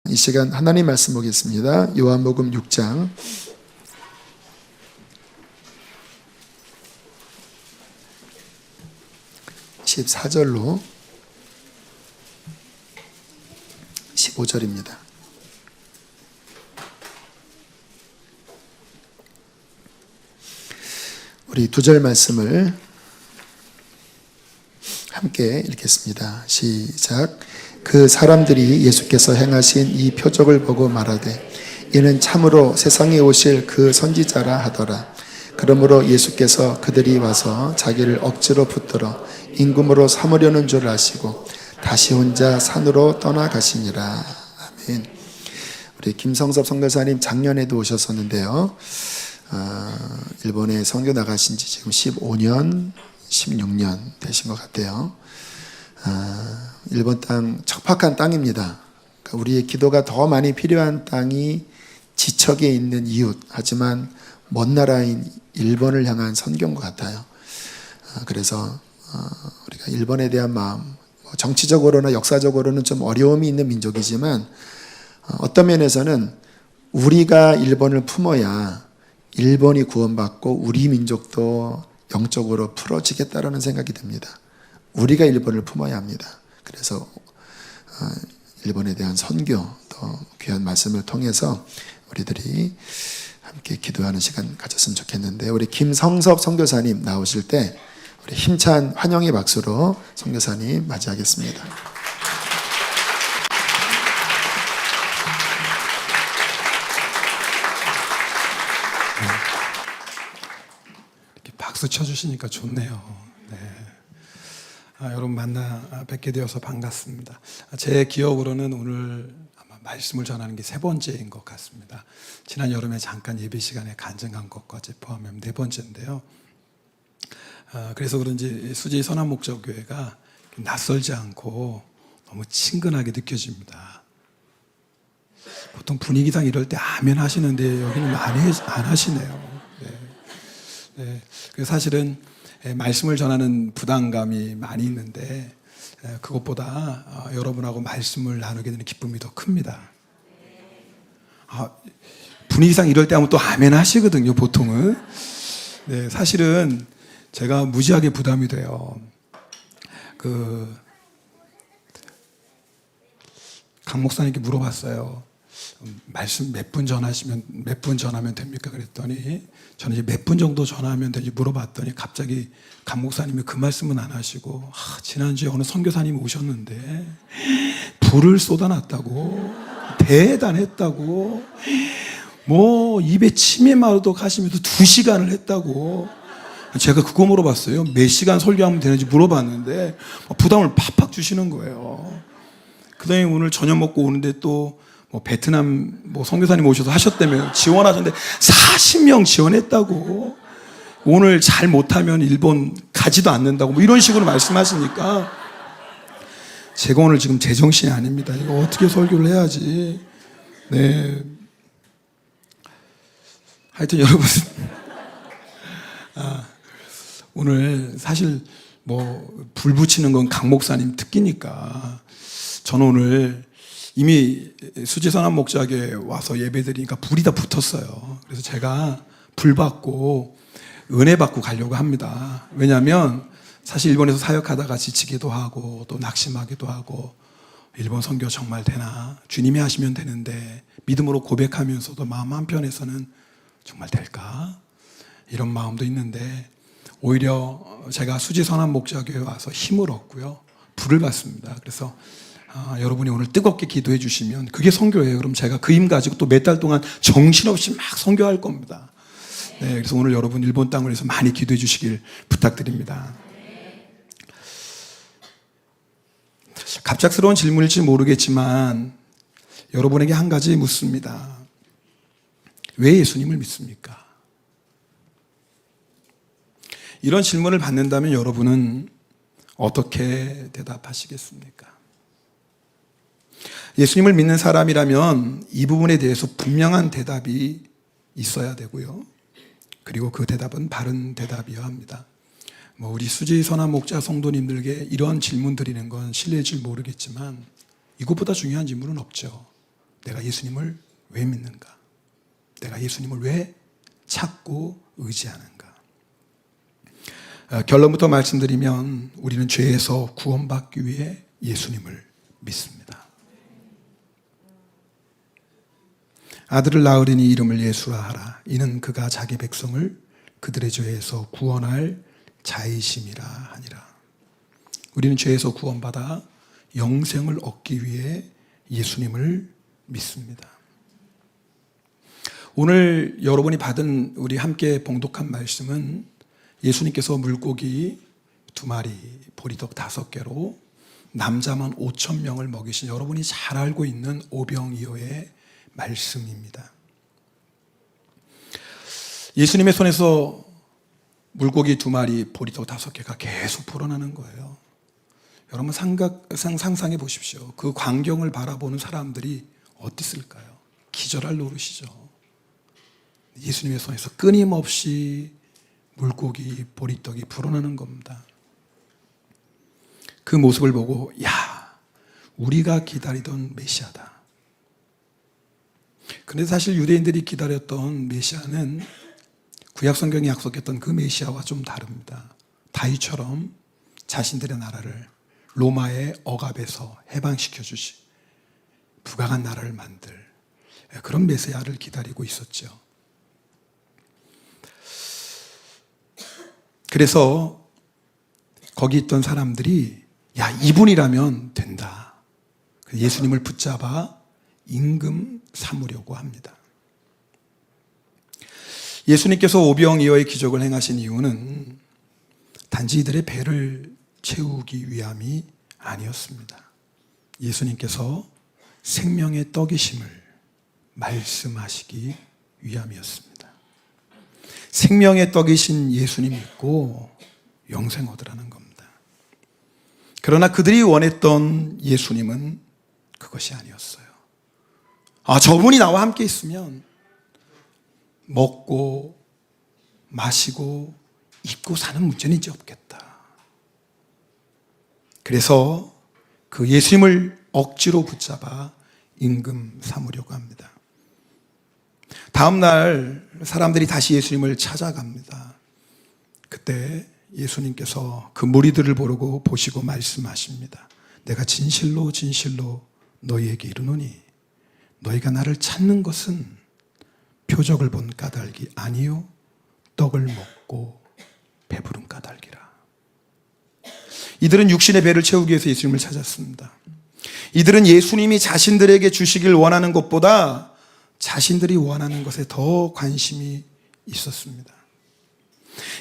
이 시간 하나님 말씀 보겠습니다. 요한복음 6장 14절로 15절입니다. 우리 두 절 말씀을 함께 읽겠습니다. 시작. 그 사람들이 예수께서 행하신 이 표적을 보고 말하되 이는 참으로 세상에 오실 그 선지자라 하더라. 그러므로 예수께서 그들이 와서 자기를 억지로 붙들어 임금으로 삼으려는 줄 아시고 다시 혼자 산으로 떠나가시니라. 아멘. 우리 김성섭 선교사님 작년에도 오셨었는데요. 일본에 선교 나가신 지 지금 15년, 16년 되신 것 같아요. 일본 땅 척박한 땅입니다. 그러니까 우리의 기도가 더 많이 필요한 땅이 지척에 있는 이웃, 하지만 먼 나라인 일본을 향한 선교인 것 같아요. 그래서 우리가 일본에 대한 마음, 정치적으로나 역사적으로는 좀 어려움이 있는 민족이지만 어떤 면에서는 우리가 일본을 품어야 일본이 구원받고 우리 민족도 영적으로 풀어지겠다라는 생각이 듭니다. 우리가 일본을 품어야 합니다. 그래서 일본에 대한 선교, 또 귀한 말씀을 통해서 우리들이 함께 기도하는 시간 가졌으면 좋겠는데, 우리 김성섭 선교사님 나오실 때 우리 힘찬 환영의 박수로 선교사님 맞이하겠습니다. 이렇게 박수 쳐주시니까 좋네요. 여러분 만나 뵙게 되어서 반갑습니다. 제 기억으로는 오늘 아마 말씀을 전하는 게 3번째인 것 같습니다. 지난 여름에 잠깐 예배 시간에 간증한 것까지 포함하면 4번째인데요. 그래서 그런지 수지 선한목적교회가 낯설지 않고 너무 친근하게 느껴집니다. 보통 분위기상 이럴 때 아멘 하시는데 여기는 안 하시네요. 그래서 사실은 말씀을 전하는 부담감이 많이 있는데 그것보다 여러분하고 말씀을 나누게 되는 기쁨이 더 큽니다. 분위기상 이럴 때 하면 또 아멘 하시거든요, 보통은. 사실은 제가 무지하게 부담이 돼요. 강 목사님께 물어봤어요. 말씀 몇 분 전하면 됩니까? 그랬더니 저는 이제 몇 분 정도 전하면 되지 물어봤더니 갑자기 강 목사님이 그 말씀은 안 하시고 지난주에 어느 선교사님이 오셨는데 불을 쏟아놨다고, 대단했다고, 뭐 입에 침이 마르도록 하시면서 2시간을 했다고. 제가 그거 물어봤어요. 몇 시간 설교하면 되는지 물어봤는데 부담을 팍팍 주시는 거예요. 그 다음에 오늘 저녁 먹고 오는데 또 베트남 선교사님 오셔서 하셨다며 지원하셨는데 40명 지원했다고. 오늘 잘 못하면 일본 가지도 않는다고 이런 식으로 말씀하시니까 제가 오늘 지금 제정신이 아닙니다. 이거 어떻게 설교를 해야지. 하여튼 여러분 오늘 사실 불 붙이는 건 강 목사님 특기니까 저는 오늘 이미 수지선한 목자에게 와서 예배드리니까 불이 다 붙었어요. 그래서 제가 불 받고 은혜 받고 가려고 합니다. 왜냐하면 사실 일본에서 사역하다가 지치기도 하고 또 낙심하기도 하고 일본 선교 정말 되나? 주님이 하시면 되는데 믿음으로 고백하면서도 마음 한편에서는 정말 될까? 이런 마음도 있는데 오히려 제가 수지선한 목자교회에 와서 힘을 얻고요. 불을 받습니다. 그래서 여러분이 오늘 뜨겁게 기도해 주시면 그게 선교예요. 그럼 제가 그 힘 가지고 또 몇 달 동안 정신없이 막 선교할 겁니다. 그래서 오늘 여러분 일본 땅을 위해서 많이 기도해 주시길 부탁드립니다. 갑작스러운 질문일지 모르겠지만 여러분에게 한 가지 묻습니다. 왜 예수님을 믿습니까? 이런 질문을 받는다면 여러분은 어떻게 대답하시겠습니까? 예수님을 믿는 사람이라면 이 부분에 대해서 분명한 대답이 있어야 되고요. 그리고 그 대답은 바른 대답이어야 합니다. 우리 수지 선한 목자 성도님들에게 이런 질문 드리는 건 실례일지 모르겠지만 이것보다 중요한 질문은 없죠. 내가 예수님을 왜 믿는가? 내가 예수님을 왜 찾고 의지하는가? 결론부터 말씀드리면 우리는 죄에서 구원받기 위해 예수님을 믿습니다. 아들을 낳으리니 이름을 예수라 하라. 이는 그가 자기 백성을 그들의 죄에서 구원할 자이심이라 하니라. 우리는 죄에서 구원받아 영생을 얻기 위해 예수님을 믿습니다. 오늘 여러분이 받은 우리 함께 봉독한 말씀은 예수님께서 물고기 2마리, 보리떡 5개로 남자만 5,000명을 먹이신 여러분이 잘 알고 있는 오병이어의 말씀입니다. 예수님의 손에서 물고기 2마리, 보리떡 5개가 계속 불어나는 거예요. 여러분 상상해 보십시오. 그 광경을 바라보는 사람들이 어땠을까요? 기절할 노릇이죠. 예수님의 손에서 끊임없이 물고기, 보리떡이 불어나는 겁니다. 그 모습을 보고 야, 우리가 기다리던 메시아다. 그런데 사실 유대인들이 기다렸던 메시아는 구약 성경이 약속했던 그 메시아와 좀 다릅니다. 다윗처럼 자신들의 나라를 로마의 억압에서 해방시켜 주시 부강한 나라를 만들 그런 메시아를 기다리고 있었죠. 그래서 거기 있던 사람들이 야, 이분이라면 된다. 예수님을 붙잡아 임금 삼으려고 합니다. 예수님께서 오병이어의 기적을 행하신 이유는 단지 이들의 배를 채우기 위함이 아니었습니다. 예수님께서 생명의 떡이심을 말씀하시기 위함이었습니다. 생명의 떡이신 예수님 믿고 영생 얻으라는 겁니다. 그러나 그들이 원했던 예수님은 그것이 아니었어요. 저분이 나와 함께 있으면 먹고 마시고 입고 사는 문제는 이제 없겠다. 그래서 그 예수님을 억지로 붙잡아 임금 삼으려고 합니다. 다음 날 사람들이 다시 예수님을 찾아갑니다. 그때 예수님께서 그 무리들을 보시고 말씀하십니다. 내가 진실로 진실로 너희에게 이르노니 너희가 나를 찾는 것은 표적을 본 까닭이 아니요 떡을 먹고 배부른 까닭이라. 이들은 육신의 배를 채우기 위해서 예수님을 찾았습니다. 이들은 예수님이 자신들에게 주시길 원하는 것보다 자신들이 원하는 것에 더 관심이 있었습니다.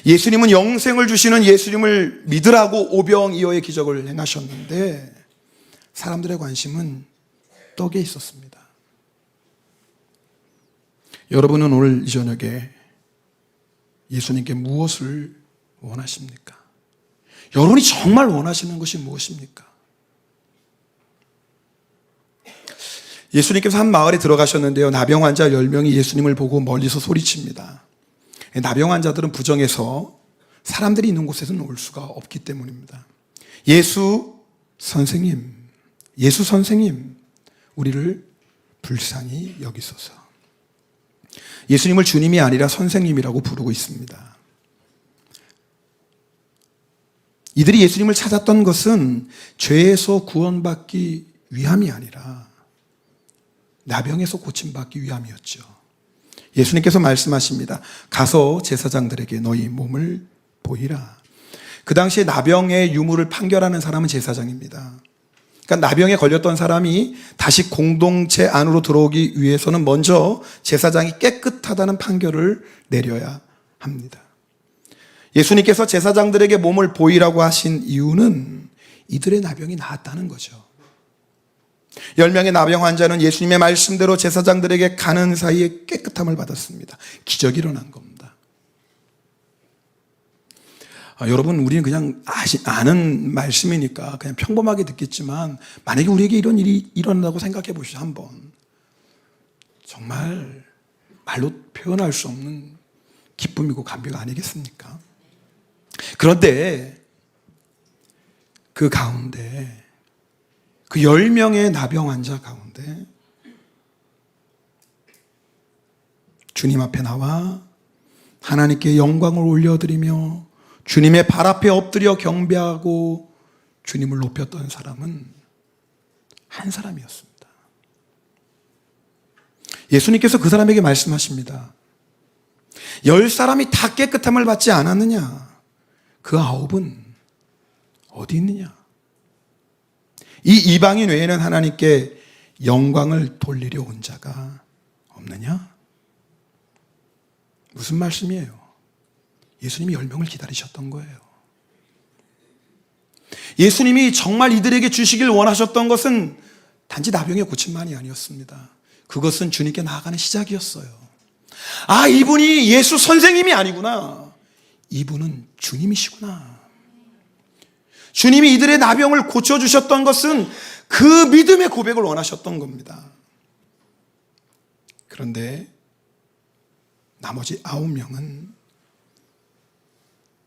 예수님은 영생을 주시는 예수님을 믿으라고 오병이어의 기적을 행하셨는데 사람들의 관심은 떡에 있었습니다. 여러분은 오늘 이 저녁에 예수님께 무엇을 원하십니까? 여러분이 정말 원하시는 것이 무엇입니까? 예수님께서 한 마을에 들어가셨는데요. 나병 환자 10명이 예수님을 보고 멀리서 소리칩니다. 나병 환자들은 부정해서 사람들이 있는 곳에서는 올 수가 없기 때문입니다. 예수 선생님, 우리를 불쌍히 여기소서. 예수님을 주님이 아니라 선생님이라고 부르고 있습니다. 이들이 예수님을 찾았던 것은 죄에서 구원받기 위함이 아니라 나병에서 고침받기 위함이었죠. 예수님께서 말씀하십니다. 가서 제사장들에게 너희 몸을 보이라. 그 당시에 나병의 유무를 판결하는 사람은 제사장입니다. 그러니까 나병에 걸렸던 사람이 다시 공동체 안으로 들어오기 위해서는 먼저 제사장이 깨끗하다는 판결을 내려야 합니다. 예수님께서 제사장들에게 몸을 보이라고 하신 이유는 이들의 나병이 나았다는 거죠. 10명의 나병 환자는 예수님의 말씀대로 제사장들에게 가는 사이에 깨끗함을 받았습니다. 기적이 일어난 겁니다. 여러분, 우리는 그냥 아는 말씀이니까 그냥 평범하게 듣겠지만 만약에 우리에게 이런 일이 일어난다고 생각해 보시죠. 한번. 정말 말로 표현할 수 없는 기쁨이고 감비가 아니겠습니까? 그런데 그 가운데 그 10명의 나병 환자 가운데 주님 앞에 나와 하나님께 영광을 올려드리며 주님의 발 앞에 엎드려 경배하고 주님을 높였던 사람은 한 사람이었습니다. 예수님께서 그 사람에게 말씀하십니다. 10사람이 다 깨끗함을 받지 않았느냐? 그 9은 어디 있느냐? 이 이방인 외에는 하나님께 영광을 돌리려 온 자가 없느냐? 무슨 말씀이에요? 예수님이 10명을 기다리셨던 거예요. 예수님이 정말 이들에게 주시길 원하셨던 것은 단지 나병의 고침만이 아니었습니다. 그것은 주님께 나아가는 시작이었어요. 아, 이분이 예수 선생님이 아니구나. 이분은 주님이시구나. 주님이 이들의 나병을 고쳐주셨던 것은 그 믿음의 고백을 원하셨던 겁니다. 그런데 나머지 9명은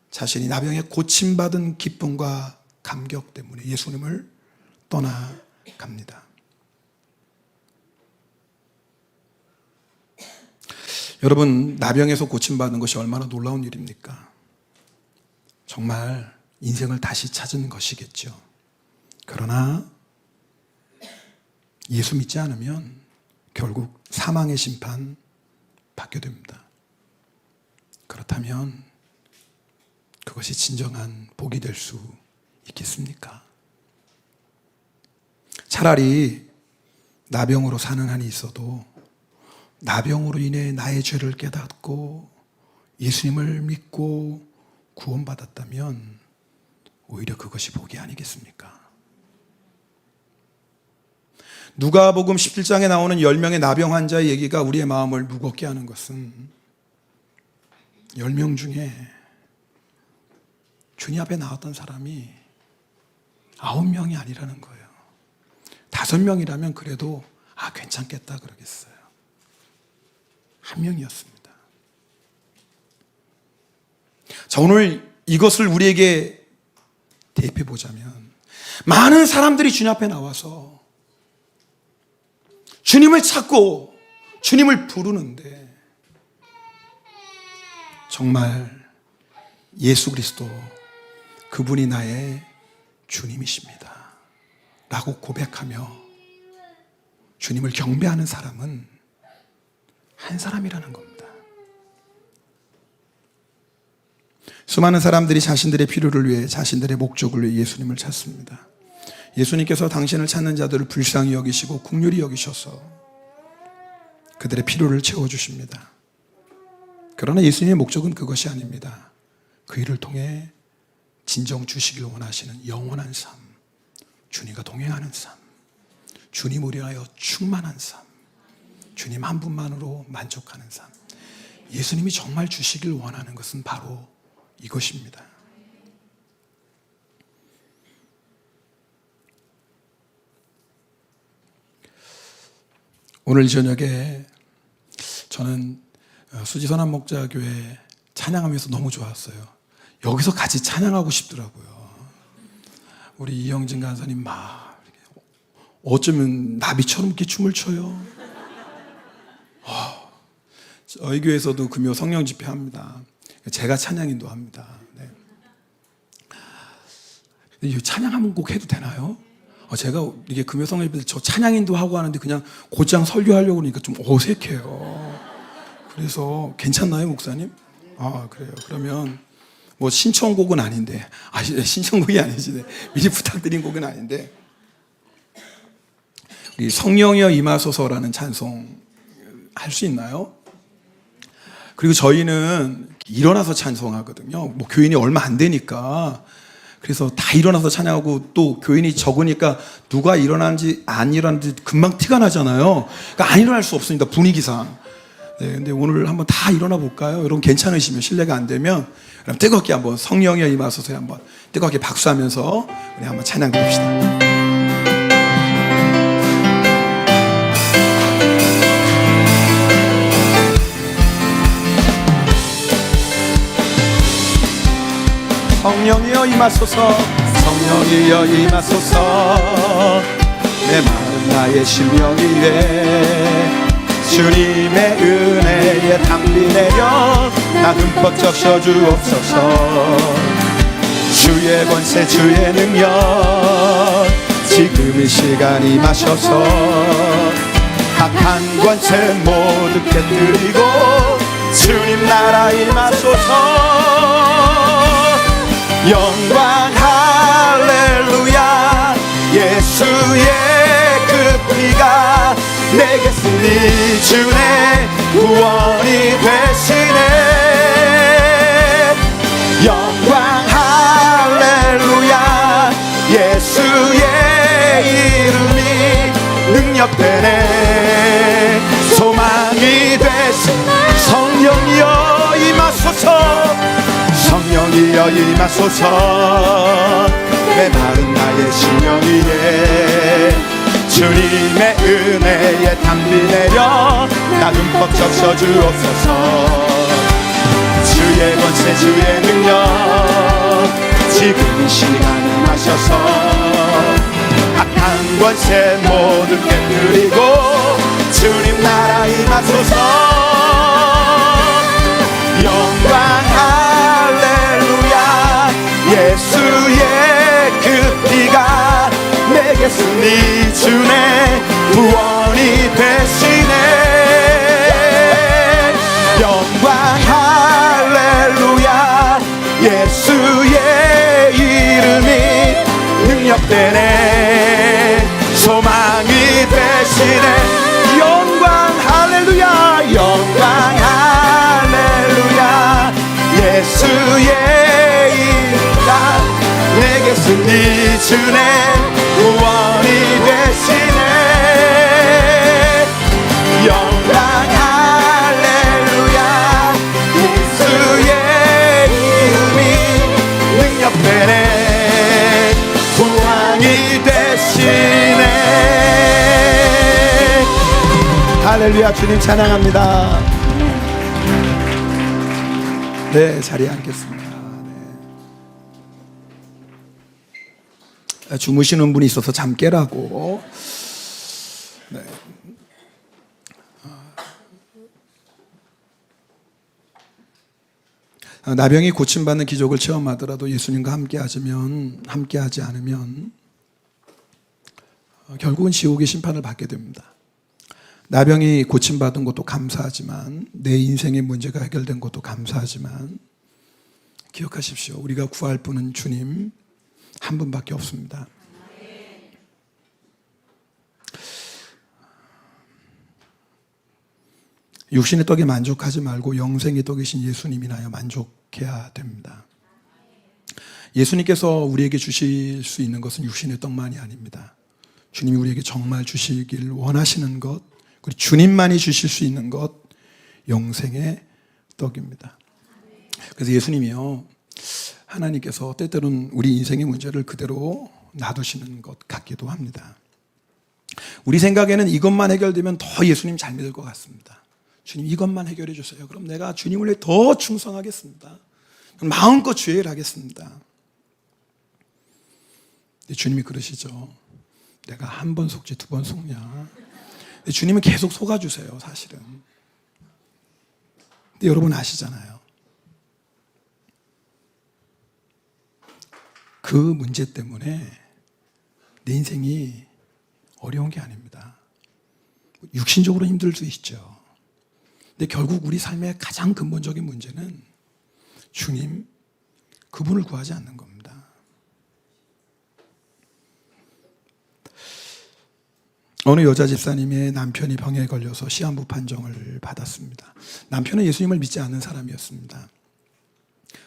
자신이 나병에 고침받은 기쁨과 감격 때문에 예수님을 떠나갑니다. 여러분, 나병에서 고침받는 것이 얼마나 놀라운 일입니까? 정말 인생을 다시 찾은 것이겠죠. 그러나 예수 믿지 않으면 결국 사망의 심판 받게 됩니다. 그렇다면 그것이 진정한 복이 될 수 있겠습니까? 차라리 나병으로 사는 한이 있어도 나병으로 인해 나의 죄를 깨닫고 예수님을 믿고 구원받았다면 오히려 그것이 복이 아니겠습니까? 누가복음 17장에 나오는 10명의 나병 환자의 얘기가 우리의 마음을 무겁게 하는 것은 10명 중에 주님 앞에 나왔던 사람이 9명이 아니라는 거예요. 5명이라면 그래도 괜찮겠다 그러겠어요. 1명이었습니다. 자, 오늘 이것을 우리에게 대입해 보자면 많은 사람들이 주님 앞에 나와서 주님을 찾고 주님을 부르는데 정말 예수 그리스도 그분이 나의 주님이십니다 라고 고백하며 주님을 경배하는 사람은 한 사람이라는 겁니다. 수많은 사람들이 자신들의 필요를 위해 자신들의 목적을 위해 예수님을 찾습니다. 예수님께서 당신을 찾는 자들을 불쌍히 여기시고 긍휼히 여기셔서 그들의 필요를 채워주십니다. 그러나 예수님의 목적은 그것이 아닙니다. 그 일을 통해 진정 주시길 원하시는 영원한 삶, 주님과 동행하는 삶, 주님을 위하여 충만한 삶, 주님 한 분만으로 만족하는 삶. 예수님이 정말 주시길 원하는 것은 바로 이것입니다. 오늘 저녁에 저는 수지선한 목자교회 찬양하면서 너무 좋았어요. 여기서 같이 찬양하고 싶더라고요. 우리 이영진 간사님 막 어쩌면 나비처럼 이렇게 춤을 춰요. 저희 교회에서도 금요 성령 집회합니다. 제가 찬양 인도합니다. 네. 찬양 한 곡 해도 되나요? 제가 이게 금요 성령 집회 저 찬양 인도하고 하는데 그냥 곧장 설교하려고 그러니까 좀 어색해요. 그래서 괜찮나요, 목사님? 그래요. 그러면 뭐 신청곡은 아닌데, 신청곡이 아니지. 미리 부탁드린 곡은 아닌데, 우리 성령이여 임하소서라는 찬송 할 수 있나요? 그리고 저희는 일어나서 찬송하거든요. 뭐 교인이 얼마 안 되니까. 그래서 다 일어나서 찬양하고 또 교인이 적으니까 누가 일어나는지 안 일어나는지 금방 티가 나잖아요. 그러니까 안 일어날 수 없습니다, 분위기상. 네, 근데 오늘 한번 다 일어나 볼까요? 여러분 괜찮으시면, 실례가 안 되면 그럼 뜨겁게 한번 성령이여 임하소서 한번 뜨겁게 박수하면서 우리 한번 찬양 드립시다. 성령이여 임하소서, 성령이여 임하소서. 내 마음 나의 심령 위에 주님의 은혜에 담비 내려 나 흠뻑 적셔 주옵소서. 주의 권세 주의 능력 지금 이 시간 임하셔서 악한 권세 모두 깨뜨리고 주님 나라 임하소서. 영광 할렐루야. 예수의 그 피가 내게 쓰니 주네 구원이 되시네. 영광 할렐루야. 예수의 이름이 능력되네. 소망이 되신 성령이여 임하소서. 성령이여 임하소서. 메마른 나의 심령 위에 주님의 은혜에 담비 내려 나 흠뻑 적셔 주옵소서. 주의 권세 주의 능력 지금 이 시간 임하셔서 악한 권세 모두 깨뜨리고 주님 나라 임하소서. 영광 할렐루야. 예수의 그 피가 내게 쓰니 주네 구원이 되시네. 영광 할렐루야. 예수의 이름이 능력되네. 소망이 되시네. 영광 할렐루야. 영광 할렐루야. 예수의 이름이 내게 쓰니 주네 구원이 되시네. 영광 할렐루야. 예수의 이름이 능력되네. 구원이 되시네. 할렐루야. 주님 찬양합니다. 네, 자리에 앉겠습니다. 네. 주무시는 분이 있어서 잠 깨라고. 네. 나병이 고침받는 기적을 체험하더라도 예수님과 함께하지 않으면 결국은 지옥의 심판을 받게 됩니다. 나병이 고침받은 것도 감사하지만 내 인생의 문제가 해결된 것도 감사하지만 기억하십시오. 우리가 구할 분은 주님 한 분밖에 없습니다. 육신의 떡에 만족하지 말고 영생의 떡이신 예수님이나여 만족해야 됩니다. 예수님께서 우리에게 주실 수 있는 것은 육신의 떡만이 아닙니다. 주님이 우리에게 정말 주시길 원하시는 것, 그리고 주님만이 주실 수 있는 것, 영생의 떡입니다. 그래서 예수님이요, 하나님께서 때때로는 우리 인생의 문제를 그대로 놔두시는 것 같기도 합니다. 우리 생각에는 이것만 해결되면 더 예수님 잘 믿을 것 같습니다. 주님 이것만 해결해 주세요. 그럼 내가 주님을 위해 더 충성하겠습니다. 마음껏 주의 일 하겠습니다. 주님이 그러시죠. 내가 한 번 속지 두 번 속냐. 주님은 계속 속아주세요, 사실은. 근데 여러분 아시잖아요. 그 문제 때문에 내 인생이 어려운 게 아닙니다. 육신적으로 힘들 수 있죠. 근데 결국 우리 삶의 가장 근본적인 문제는 주님, 그분을 구하지 않는 겁니다. 어느 여자 집사님의 남편이 병에 걸려서 시한부 판정을 받았습니다. 남편은 예수님을 믿지 않는 사람이었습니다.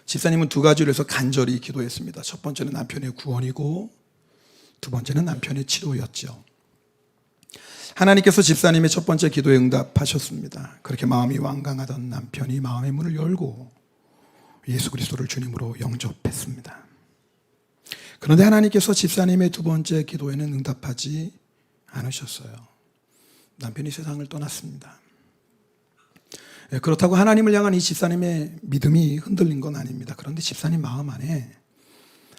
집사님은 두 가지를 해서 간절히 기도했습니다. 첫 번째는 남편의 구원이고 두 번째는 남편의 치료였죠. 하나님께서 집사님의 첫 번째 기도에 응답하셨습니다. 그렇게 마음이 완강하던 남편이 마음의 문을 열고 예수 그리스도를 주님으로 영접했습니다. 그런데 하나님께서 집사님의 두 번째 기도에는 응답하지 않으셨어요. 남편이 세상을 떠났습니다. 그렇다고 하나님을 향한 이 집사님의 믿음이 흔들린 건 아닙니다. 그런데 집사님 마음 안에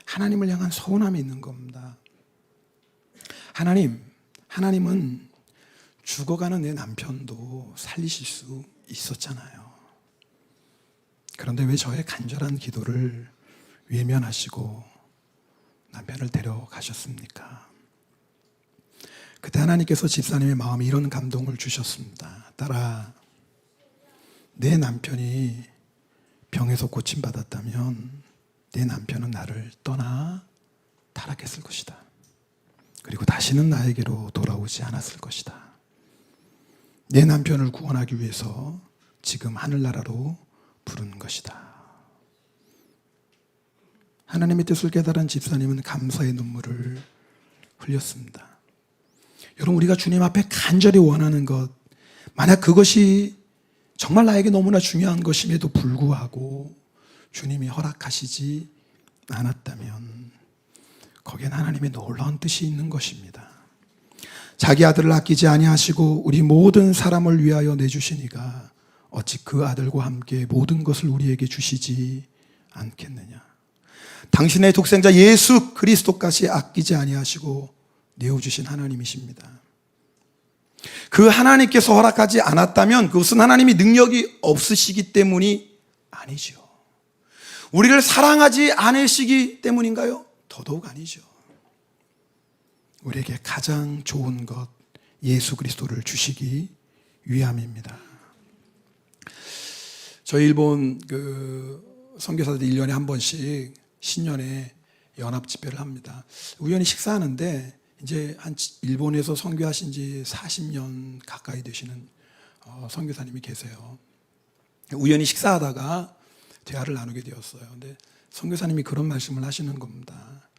하나님을 향한 서운함이 있는 겁니다. 하나님은 죽어가는 내 남편도 살리실 수 있었잖아요. 그런데 왜 저의 간절한 기도를 외면하시고 남편을 데려가셨습니까? 그때 하나님께서 집사님의 마음에 이런 감동을 주셨습니다. 딸아, 내 남편이 병에서 고침받았다면 내 남편은 나를 떠나 타락했을 것이다. 그리고 다시는 나에게로 돌아오지 않았을 것이다. 내 남편을 구원하기 위해서 지금 하늘나라로 부른 것이다. 하나님의 뜻을 깨달은 집사님은 감사의 눈물을 흘렸습니다. 여러분, 우리가 주님 앞에 간절히 원하는 것, 만약 그것이 정말 나에게 너무나 중요한 것임에도 불구하고 주님이 허락하시지 않았다면 거기엔 하나님의 놀라운 뜻이 있는 것입니다. 자기 아들을 아끼지 아니하시고 우리 모든 사람을 위하여 내주시니가 어찌 그 아들과 함께 모든 것을 우리에게 주시지 않겠느냐. 당신의 독생자 예수 그리스도까지 아끼지 아니하시고 내어주신 하나님이십니다. 그 하나님께서 허락하지 않았다면 그것은 하나님이 능력이 없으시기 때문이 아니죠. 우리를 사랑하지 않으시기 때문인가요? 더더욱 아니죠. 우리에게 가장 좋은 것 예수 그리스도를 주시기 위함입니다. 저희 일본 선교사들이 1년에 한 번씩 신년에 연합 집회를 합니다. 우연히 식사하는데 이제 일본에서 선교하신 지 40년 가까이 되시는 선교사님이 계세요. 우연히 식사하다가 대화를 나누게 되었어요. 근데 선교사님이 그런 말씀을 하시는 겁니다.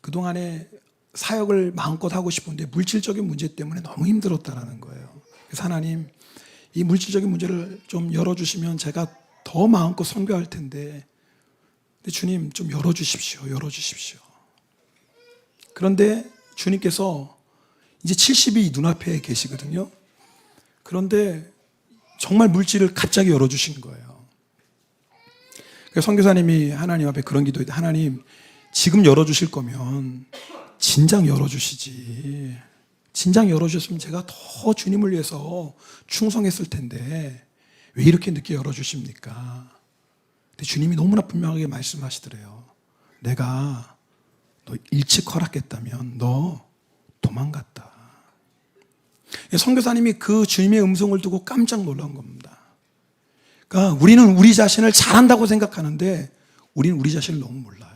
그동안에 사역을 마음껏 하고 싶은데 물질적인 문제 때문에 너무 힘들었다라는 거예요. 그래서 하나님, 이 물질적인 문제를 좀 열어주시면 제가 더 마음껏 선교할 텐데, 근데 주님 좀 열어주십시오. 열어주십시오. 그런데 주님께서 이제 70이 눈앞에 계시거든요. 그런데 정말 물질을 갑자기 열어주신 거예요. 그래서 선교사님이 하나님 앞에 그런 기도했는데, 하나님 지금 열어주실 거면 진작 열어주시지. 진작 열어주셨으면 제가 더 주님을 위해서 충성했을 텐데 왜 이렇게 늦게 열어주십니까? 근데 주님이 너무나 분명하게 말씀하시더래요. 내가 너 일찍 허락했다면 너 도망갔다. 선교사님이 그 주님의 음성을 두고 깜짝 놀란 겁니다. 그러니까 우리는 우리 자신을 잘한다고 생각하는데 우리는 우리 자신을 너무 몰라요.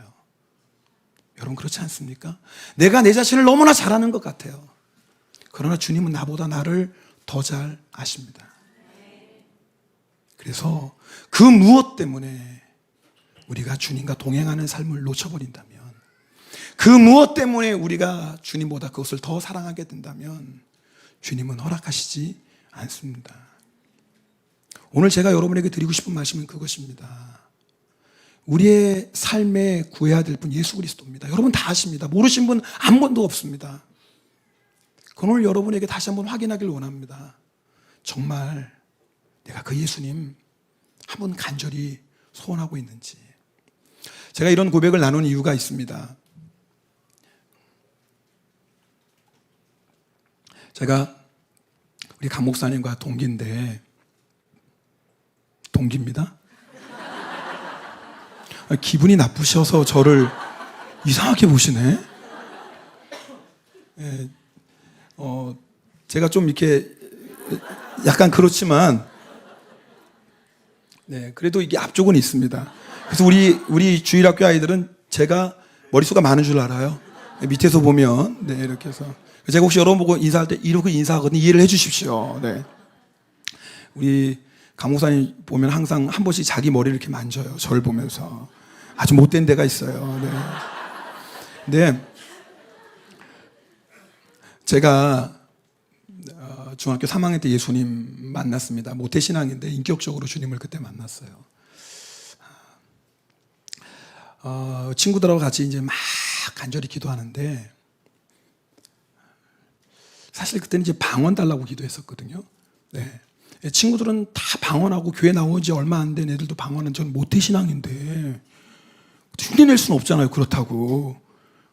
여러분 그렇지 않습니까? 내가 내 자신을 너무나 잘하는 것 같아요. 그러나 주님은 나보다 나를 더 잘 아십니다. 그래서 그 무엇 때문에 우리가 주님과 동행하는 삶을 놓쳐버린다면, 그 무엇 때문에 우리가 주님보다 그것을 더 사랑하게 된다면 주님은 허락하시지 않습니다. 오늘 제가 여러분에게 드리고 싶은 말씀은 그것입니다. 우리의 삶에 구해야 될 분 예수 그리스도입니다. 여러분 다 아십니다. 모르신 분 한 번도 없습니다. 오늘 여러분에게 다시 한번 확인하길 원합니다. 정말 내가 그 예수님 한 번 간절히 소원하고 있는지. 제가 이런 고백을 나눈 이유가 있습니다. 제가 우리 강 목사님과 동기입니다. 기분이 나쁘셔서 저를 이상하게 보시네. 예, 제가 좀 이렇게 약간 그렇지만, 네, 그래도 이게 앞쪽은 있습니다. 그래서 우리 주일학교 아이들은 제가 머릿수가 많은 줄 알아요. 밑에서 보면, 네, 이렇게 해서. 제가 혹시 여러분 보고 인사할 때 이렇게 인사하거든요. 이해를 해 주십시오. 네. 우리 강 목사님 보면 항상 한 번씩 자기 머리를 이렇게 만져요. 저를 보면서. 아주 못된 데가 있어요. 네. 근데 제가 중학교 3학년 때 예수님 만났습니다. 모태신앙인데 인격적으로 주님을 그때 만났어요. 친구들하고 같이 이제 막 간절히 기도하는데, 사실 그때는 이제 방언 달라고 기도했었거든요. 네. 친구들은 다 방언하고 교회 나온 지 얼마 안 된 애들도 방언은, 저는 모태신앙인데 흉내낼 수는 없잖아요. 그렇다고.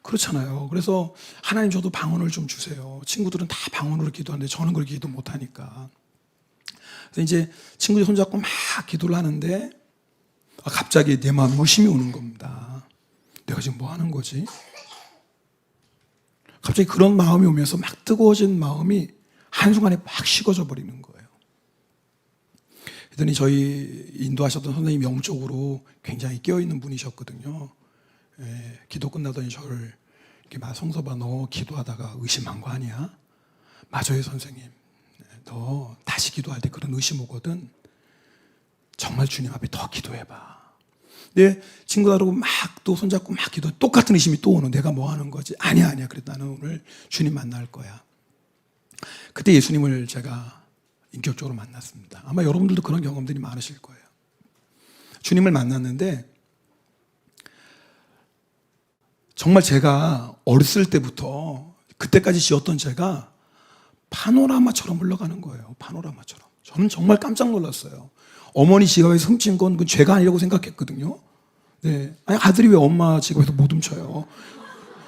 그렇잖아요. 그래서 하나님 저도 방언을 좀 주세요. 친구들은 다 방언으로 기도하는데 저는 그렇게 기도 못하니까. 그래서 이제 친구들이 손잡고 막 기도를 하는데 갑자기 내 마음에 의심이 오는 겁니다. 내가 지금 뭐 하는 거지? 갑자기 그런 마음이 오면서 막 뜨거워진 마음이 한순간에 막 식어져 버리는 거예요. 그랬더니 저희 인도하셨던 선생님이 영적으로 굉장히 깨어있는 분이셨거든요. 기도 끝나더니 저를 이렇게 막 성서봐 너 기도하다가 의심한 거 아니야? 맞아요 선생님. 너 다시 기도할 때 그런 의심 오거든. 정말 주님 앞에 더 기도해봐. 근데 친구들하고 막 또 손잡고 막 기도 똑같은 의심이 또 오는 내가 뭐 하는 거지? 아니야 그래도 나는 오늘 주님 만날 거야. 그때 예수님을 제가 인격적으로 만났습니다. 아마 여러분들도 그런 경험들이 많으실 거예요. 주님을 만났는데 정말 제가 어렸을 때부터 그때까지 지었던 제가 파노라마처럼 흘러가는 거예요. 파노라마처럼. 저는 정말 깜짝 놀랐어요. 어머니 지갑에서 훔친 건 그 죄가 아니라고 생각했거든요. 네. 아니, 아들이 왜 엄마 지갑에서 못 훔쳐요?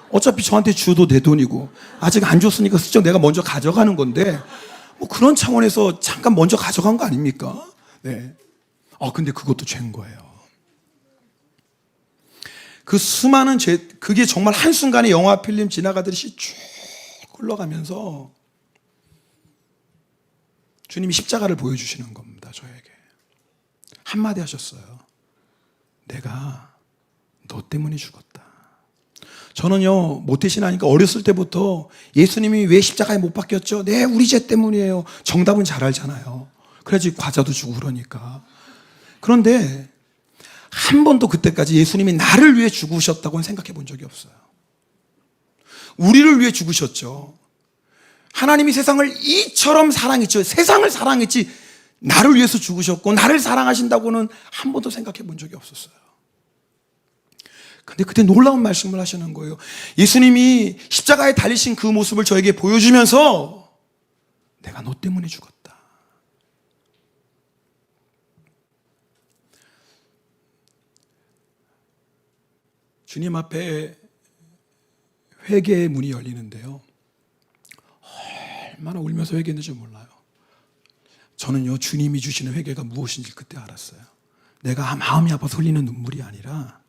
어차피 저한테 줘도 내 돈이고, 아직 안 줬으니까 슬쩍 내가 먼저 가져가는 건데, 뭐 그런 차원에서 잠깐 먼저 가져간 거 아닙니까? 네. 근데 그것도 죄인 거예요. 그 수많은 죄, 그게 정말 한순간에 영화 필름 지나가듯이 쭉 흘러가면서 주님이 십자가를 보여주시는 겁니다, 저에게. 한마디 하셨어요. 내가 너 때문에 죽었다. 저는요, 모태신앙이니까 어렸을 때부터 예수님이 왜 십자가에 못 박혔죠? 네, 우리 죄 때문이에요. 정답은 잘 알잖아요. 그래야지 과자도 주고 그러니까. 그런데 한 번도 그때까지 예수님이 나를 위해 죽으셨다고는 생각해 본 적이 없어요. 우리를 위해 죽으셨죠. 하나님이 세상을 이처럼 사랑했죠. 세상을 사랑했지 나를 위해서 죽으셨고 나를 사랑하신다고는 한 번도 생각해 본 적이 없었어요. 근데 그때 놀라운 말씀을 하시는 거예요. 예수님이 십자가에 달리신 그 모습을 저에게 보여주면서 내가 너 때문에 죽었다. 주님 앞에 회개의 문이 열리는데요. 얼마나 울면서 회개했는지 몰라요. 저는요, 주님이 주시는 회개가 무엇인지 그때 알았어요. 내가 마음이 아파서 흘리는 눈물이 아니라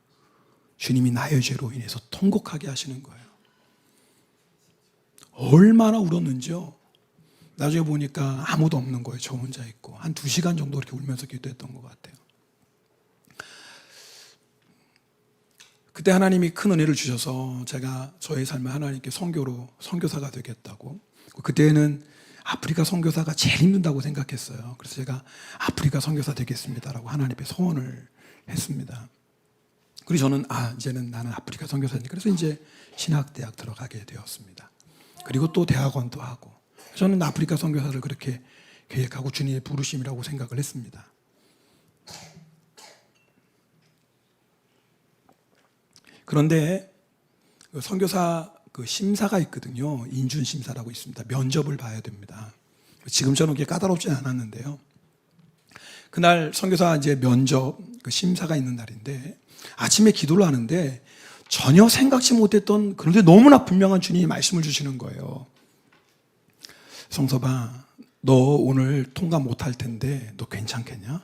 주님이 나의 죄로 인해서 통곡하게 하시는 거예요. 얼마나 울었는지요. 나중에 보니까 아무도 없는 거예요. 저 혼자 있고. 한 2시간 정도 이렇게 울면서 기도했던 것 같아요. 그때 하나님이 큰 은혜를 주셔서 제가 저의 삶에 하나님께 선교사가 되겠다고. 그때는 아프리카 선교사가 제일 힘든다고 생각했어요. 그래서 제가 아프리카 선교사 되겠습니다라고 하나님 앞에 소원을 했습니다. 그리고 저는 이제는 나는 아프리카 선교사니까 그래서 이제 신학대학 들어가게 되었습니다. 그리고 또 대학원도 하고 저는 아프리카 선교사를 그렇게 계획하고 주님의 부르심이라고 생각을 했습니다. 그런데 선교사 그 심사가 있거든요. 인준 심사라고 있습니다. 면접을 봐야 됩니다. 지금처럼 그렇게 까다롭지 않았는데요. 그날 선교사 이제 면접 그 심사가 있는 날인데 아침에 기도를 하는데 전혀 생각지 못했던 그런데 너무나 분명한 주님이 말씀을 주시는 거예요. 성서봐, 너 오늘 통과 못할 텐데 너 괜찮겠냐?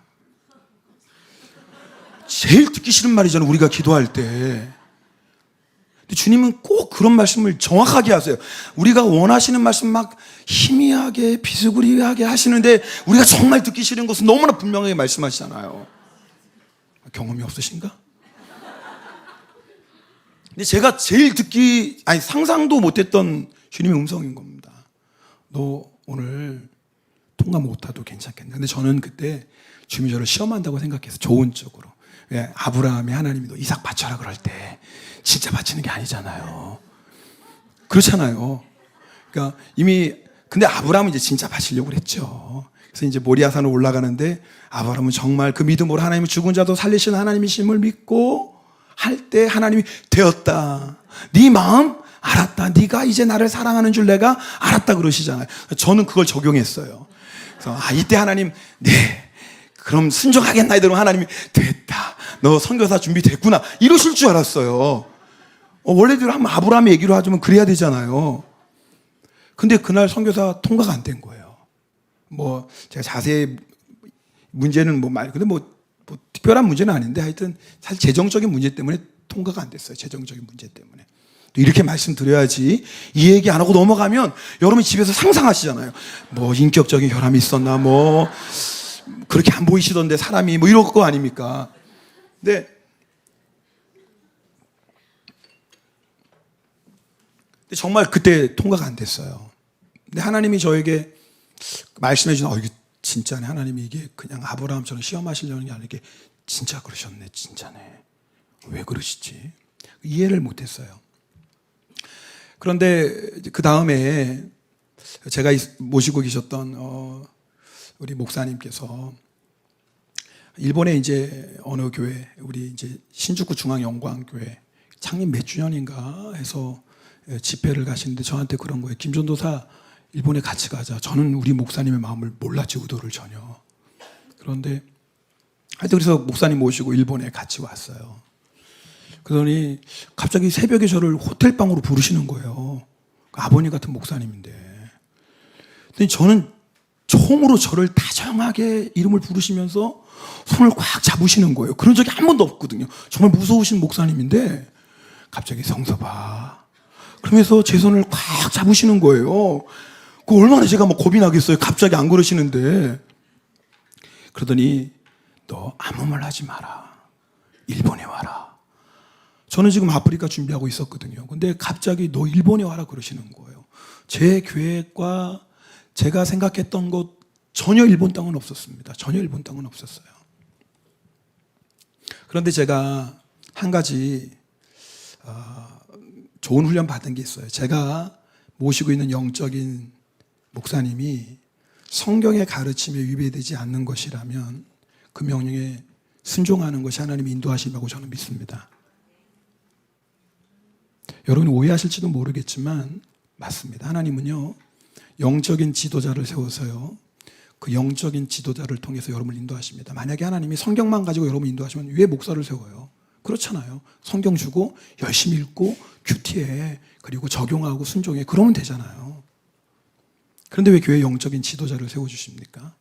제일 듣기 싫은 말이잖아요. 우리가 기도할 때. 주님은 꼭 그런 말씀을 정확하게 하세요. 우리가 원하시는 말씀 막 희미하게 비스무리하게 하시는데 우리가 정말 듣기 싫은 것은 너무나 분명하게 말씀하시잖아요. 경험이 없으신가? 근데 제가 제일 상상도 못했던 주님의 음성인 겁니다. 너 오늘 통과 못해도 괜찮겠냐? 근데 저는 그때 주님이 저를 시험한다고 생각해서 좋은 쪽으로. 왜 아브라함이 하나님이 너 이삭 바쳐라 그럴 때 진짜 바치는 게 아니잖아요. 그렇잖아요. 그러니까 근데 아브라함은 이제 진짜 바치려고 그랬죠. 그래서 이제 모리아산으로 올라가는데 아브라함은 정말 그 믿음으로 하나님은 죽은 자도 살리시는 하나님이심을 믿고 할 때 하나님이 되었다. 네 마음 알았다. 네가 이제 나를 사랑하는 줄 내가 알았다 그러시잖아요. 저는 그걸 적용했어요. 그래서 이때 하나님 그럼 순종하겠나 이러면 하나님이 됐다. 너 선교사 준비됐구나. 이러실 줄 알았어요. 원래대로 하면 아브라함의 얘기로 하자면 그래야 되잖아요. 근데 그날 선교사 통과가 안 된 거예요. 뭐 제가 자세히 문제는 근데 뭐 특별한 문제는 아닌데 하여튼 사실 재정적인 문제 때문에 통과가 안 됐어요. 재정적인 문제 때문에. 또 이렇게 말씀드려야지 이 얘기 안 하고 넘어가면 여러분이 집에서 상상하시잖아요. 뭐 인격적인 혈압이 있었나 뭐 그렇게 안 보이시던데 사람이 뭐 이럴 거 아닙니까? 근데 정말 그때 통과가 안 됐어요. 근데 하나님이 저에게 말씀해 주신 이게 진짜네. 하나님이 이게 그냥 아브라함처럼 시험하시려는 게 아니라 이게 진짜 그러셨네. 진짜네. 왜 그러시지? 이해를 못했어요. 그런데 그 다음에 제가 모시고 계셨던 우리 목사님께서 일본에 이제 어느 교회, 우리 이제 신주쿠 중앙영광교회 창립 몇 주년인가 해서 집회를 가시는데 저한테 그런 거예요. 김전도사 일본에 같이 가자. 저는 우리 목사님의 마음을 몰랐지, 의도를 전혀. 그런데 하여튼 그래서 목사님 모시고 일본에 같이 왔어요. 그러더니 갑자기 새벽에 저를 호텔방으로 부르시는 거예요. 아버님 같은 목사님인데. 근데 저는 처음으로 저를 다정하게 이름을 부르시면서 손을 꽉 잡으시는 거예요. 그런 적이 한 번도 없거든요. 정말 무서우신 목사님인데 갑자기 성서봐. 그러면서 제 손을 꽉 잡으시는 거예요. 그 얼마나 제가 막 겁이 나겠어요. 갑자기 안 그러시는데. 그러더니 너 아무 말 하지 마라. 일본에 와라. 저는 지금 아프리카 준비하고 있었거든요. 근데 갑자기 너 일본에 와라 그러시는 거예요. 제 계획과 제가 생각했던 것 전혀 일본 땅은 없었습니다. 전혀 일본 땅은 없었어요. 그런데 제가 한 가지 좋은 훈련 받은 게 있어요. 제가 모시고 있는 영적인 목사님이 성경의 가르침에 위배되지 않는 것이라면 그 명령에 순종하는 것이 하나님의 인도하심이라고 저는 믿습니다. 여러분이 오해하실지도 모르겠지만 맞습니다. 하나님은요, 영적인 지도자를 세워서요, 그 영적인 지도자를 통해서 여러분을 인도하십니다. 만약에 하나님이 성경만 가지고 여러분을 인도하시면 왜 목사를 세워요? 그렇잖아요. 성경 주고 열심히 읽고 큐티해, 그리고 적용하고 순종해, 그러면 되잖아요. 그런데 왜 교회 영적인 지도자를 세워주십니까?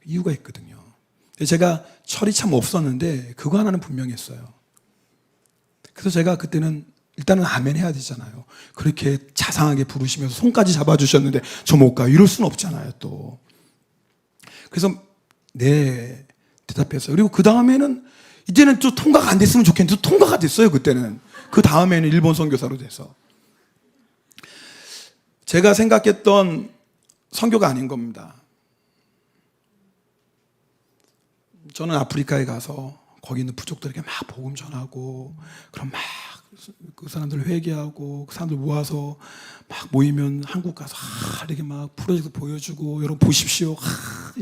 이유가 있거든요. 제가 철이 참 없었는데 그거 하나는 분명했어요. 그래서 제가 그때는 일단은 아멘 해야 되잖아요. 그렇게 자상하게 부르시면서 손까지 잡아주셨는데 저 못 가요. 이럴 수는 없잖아요, 또. 그래서 네, 대답했어요. 그리고 그 다음에는 이제는 또 통과가 안 됐으면 좋겠는데 또 통과가 됐어요, 그때는. 그 다음에는 일본 선교사로 돼서. 제가 생각했던 선교가 아닌 겁니다. 저는 아프리카에 가서 거기 있는 부족들에게 막 복음 전하고, 그럼 막 그 사람들 회개하고, 그 사람들 모아서 막 모이면 한국 가서 이렇게 막 프로젝트 보여주고, 여러분 보십시오.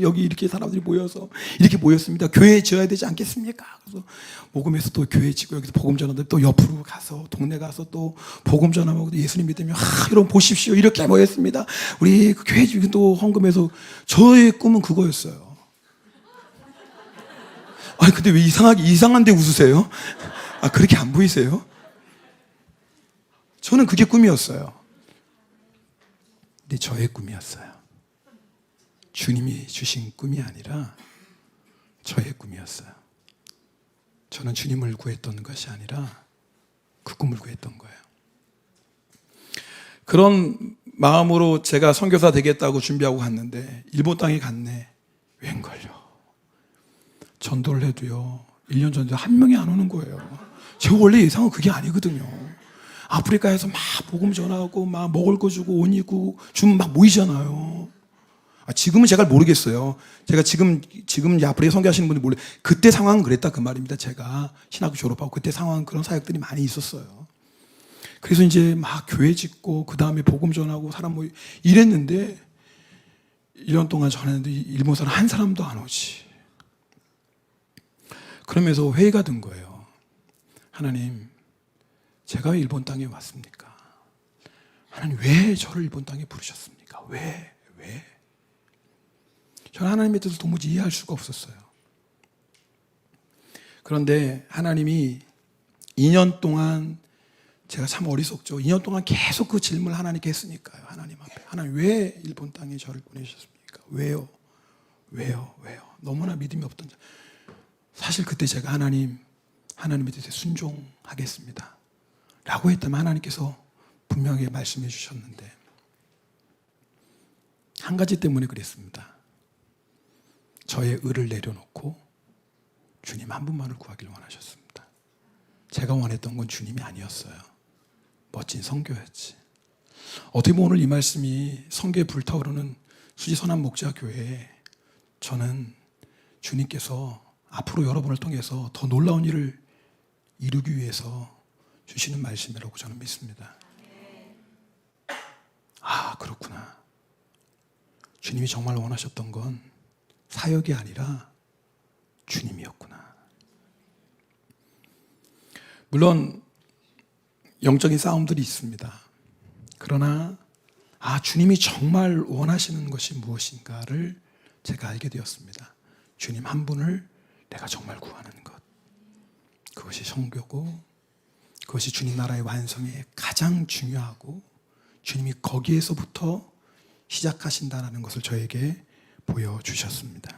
여기 이렇게 사람들이 모여서 이렇게 모였습니다. 교회 지어야 되지 않겠습니까? 그래서 모금해서 또 교회 지고 여기서 복음 전하는데 또 옆으로 가서 동네 가서 또 복음 전하고 예수님 믿으면 여러분 보십시오. 이렇게 모였습니다. 우리 그 교회 지금 또 헌금해서. 저의 꿈은 그거였어요. 아니 근데 왜 이상한데 웃으세요? 그렇게 안 보이세요? 저는 그게 꿈이었어요. 근데 저의 꿈이었어요. 주님이 주신 꿈이 아니라 저의 꿈이었어요. 저는 주님을 구했던 것이 아니라 그 꿈을 구했던 거예요. 그런 마음으로 제가 선교사 되겠다고 준비하고 갔는데 일본 땅에 갔네. 웬걸요. 전도를 해도요, 1년 전에 한 명이 안 오는 거예요. 제가 원래 예상은 그게 아니거든요. 아프리카에서 막 복음 전하고 막 먹을 거 주고 옷 입고 주면 막 모이잖아요. 지금은 제가 모르겠어요. 제가 지금 이제 아프리카 선교하시는 분들 몰래 그때 상황은 그랬다 그 말입니다. 제가 신학교 졸업하고 그때 상황은 그런 사역들이 많이 있었어요. 그래서 이제 막 교회 짓고 그 다음에 복음 전하고 사람 모이 이랬는데 1년 동안 전했는데 일본 사람 한 사람도 안 오지. 그러면서 회의가 든 거예요. 하나님, 제가 왜 일본 땅에 왔습니까? 하나님, 왜 저를 일본 땅에 부르셨습니까? 왜? 저는 하나님의 뜻을 도무지 이해할 수가 없었어요. 그런데 하나님이 2년 동안 제가 참 어리석죠. 2년 동안 계속 그 질문을 하나님께 했으니까요. 하나님 앞에. 하나님 왜 일본 땅에 저를 보내셨습니까? 왜요? 왜요? 왜요? 너무나 믿음이 없던 자. 사실 그때 제가 하나님의 뜻에 순종하겠습니다 라고 했다면 하나님께서 분명히 말씀해 주셨는데 한 가지 때문에 그랬습니다. 저의 의를 내려놓고 주님 한 분만을 구하기를 원하셨습니다. 제가 원했던 건 주님이 아니었어요. 멋진 선교였지. 어떻게 보면 오늘 이 말씀이 선교에 불타오르는 수지선한 목자교회에 저는 주님께서 앞으로 여러분을 통해서 더 놀라운 일을 이루기 위해서 주시는 말씀이라고 저는 믿습니다. 아, 그렇구나. 주님이 정말 원하셨던 건 사역이 아니라 주님이었구나. 물론 영적인 싸움들이 있습니다. 그러나 주님이 정말 원하시는 것이 무엇인가를 제가 알게 되었습니다. 주님 한 분을 내가 정말 구하는 것. 그것이 선교고 그것이 주님 나라의 완성에 가장 중요하고 주님이 거기에서부터 시작하신다는 것을 저에게 보여주셨습니다.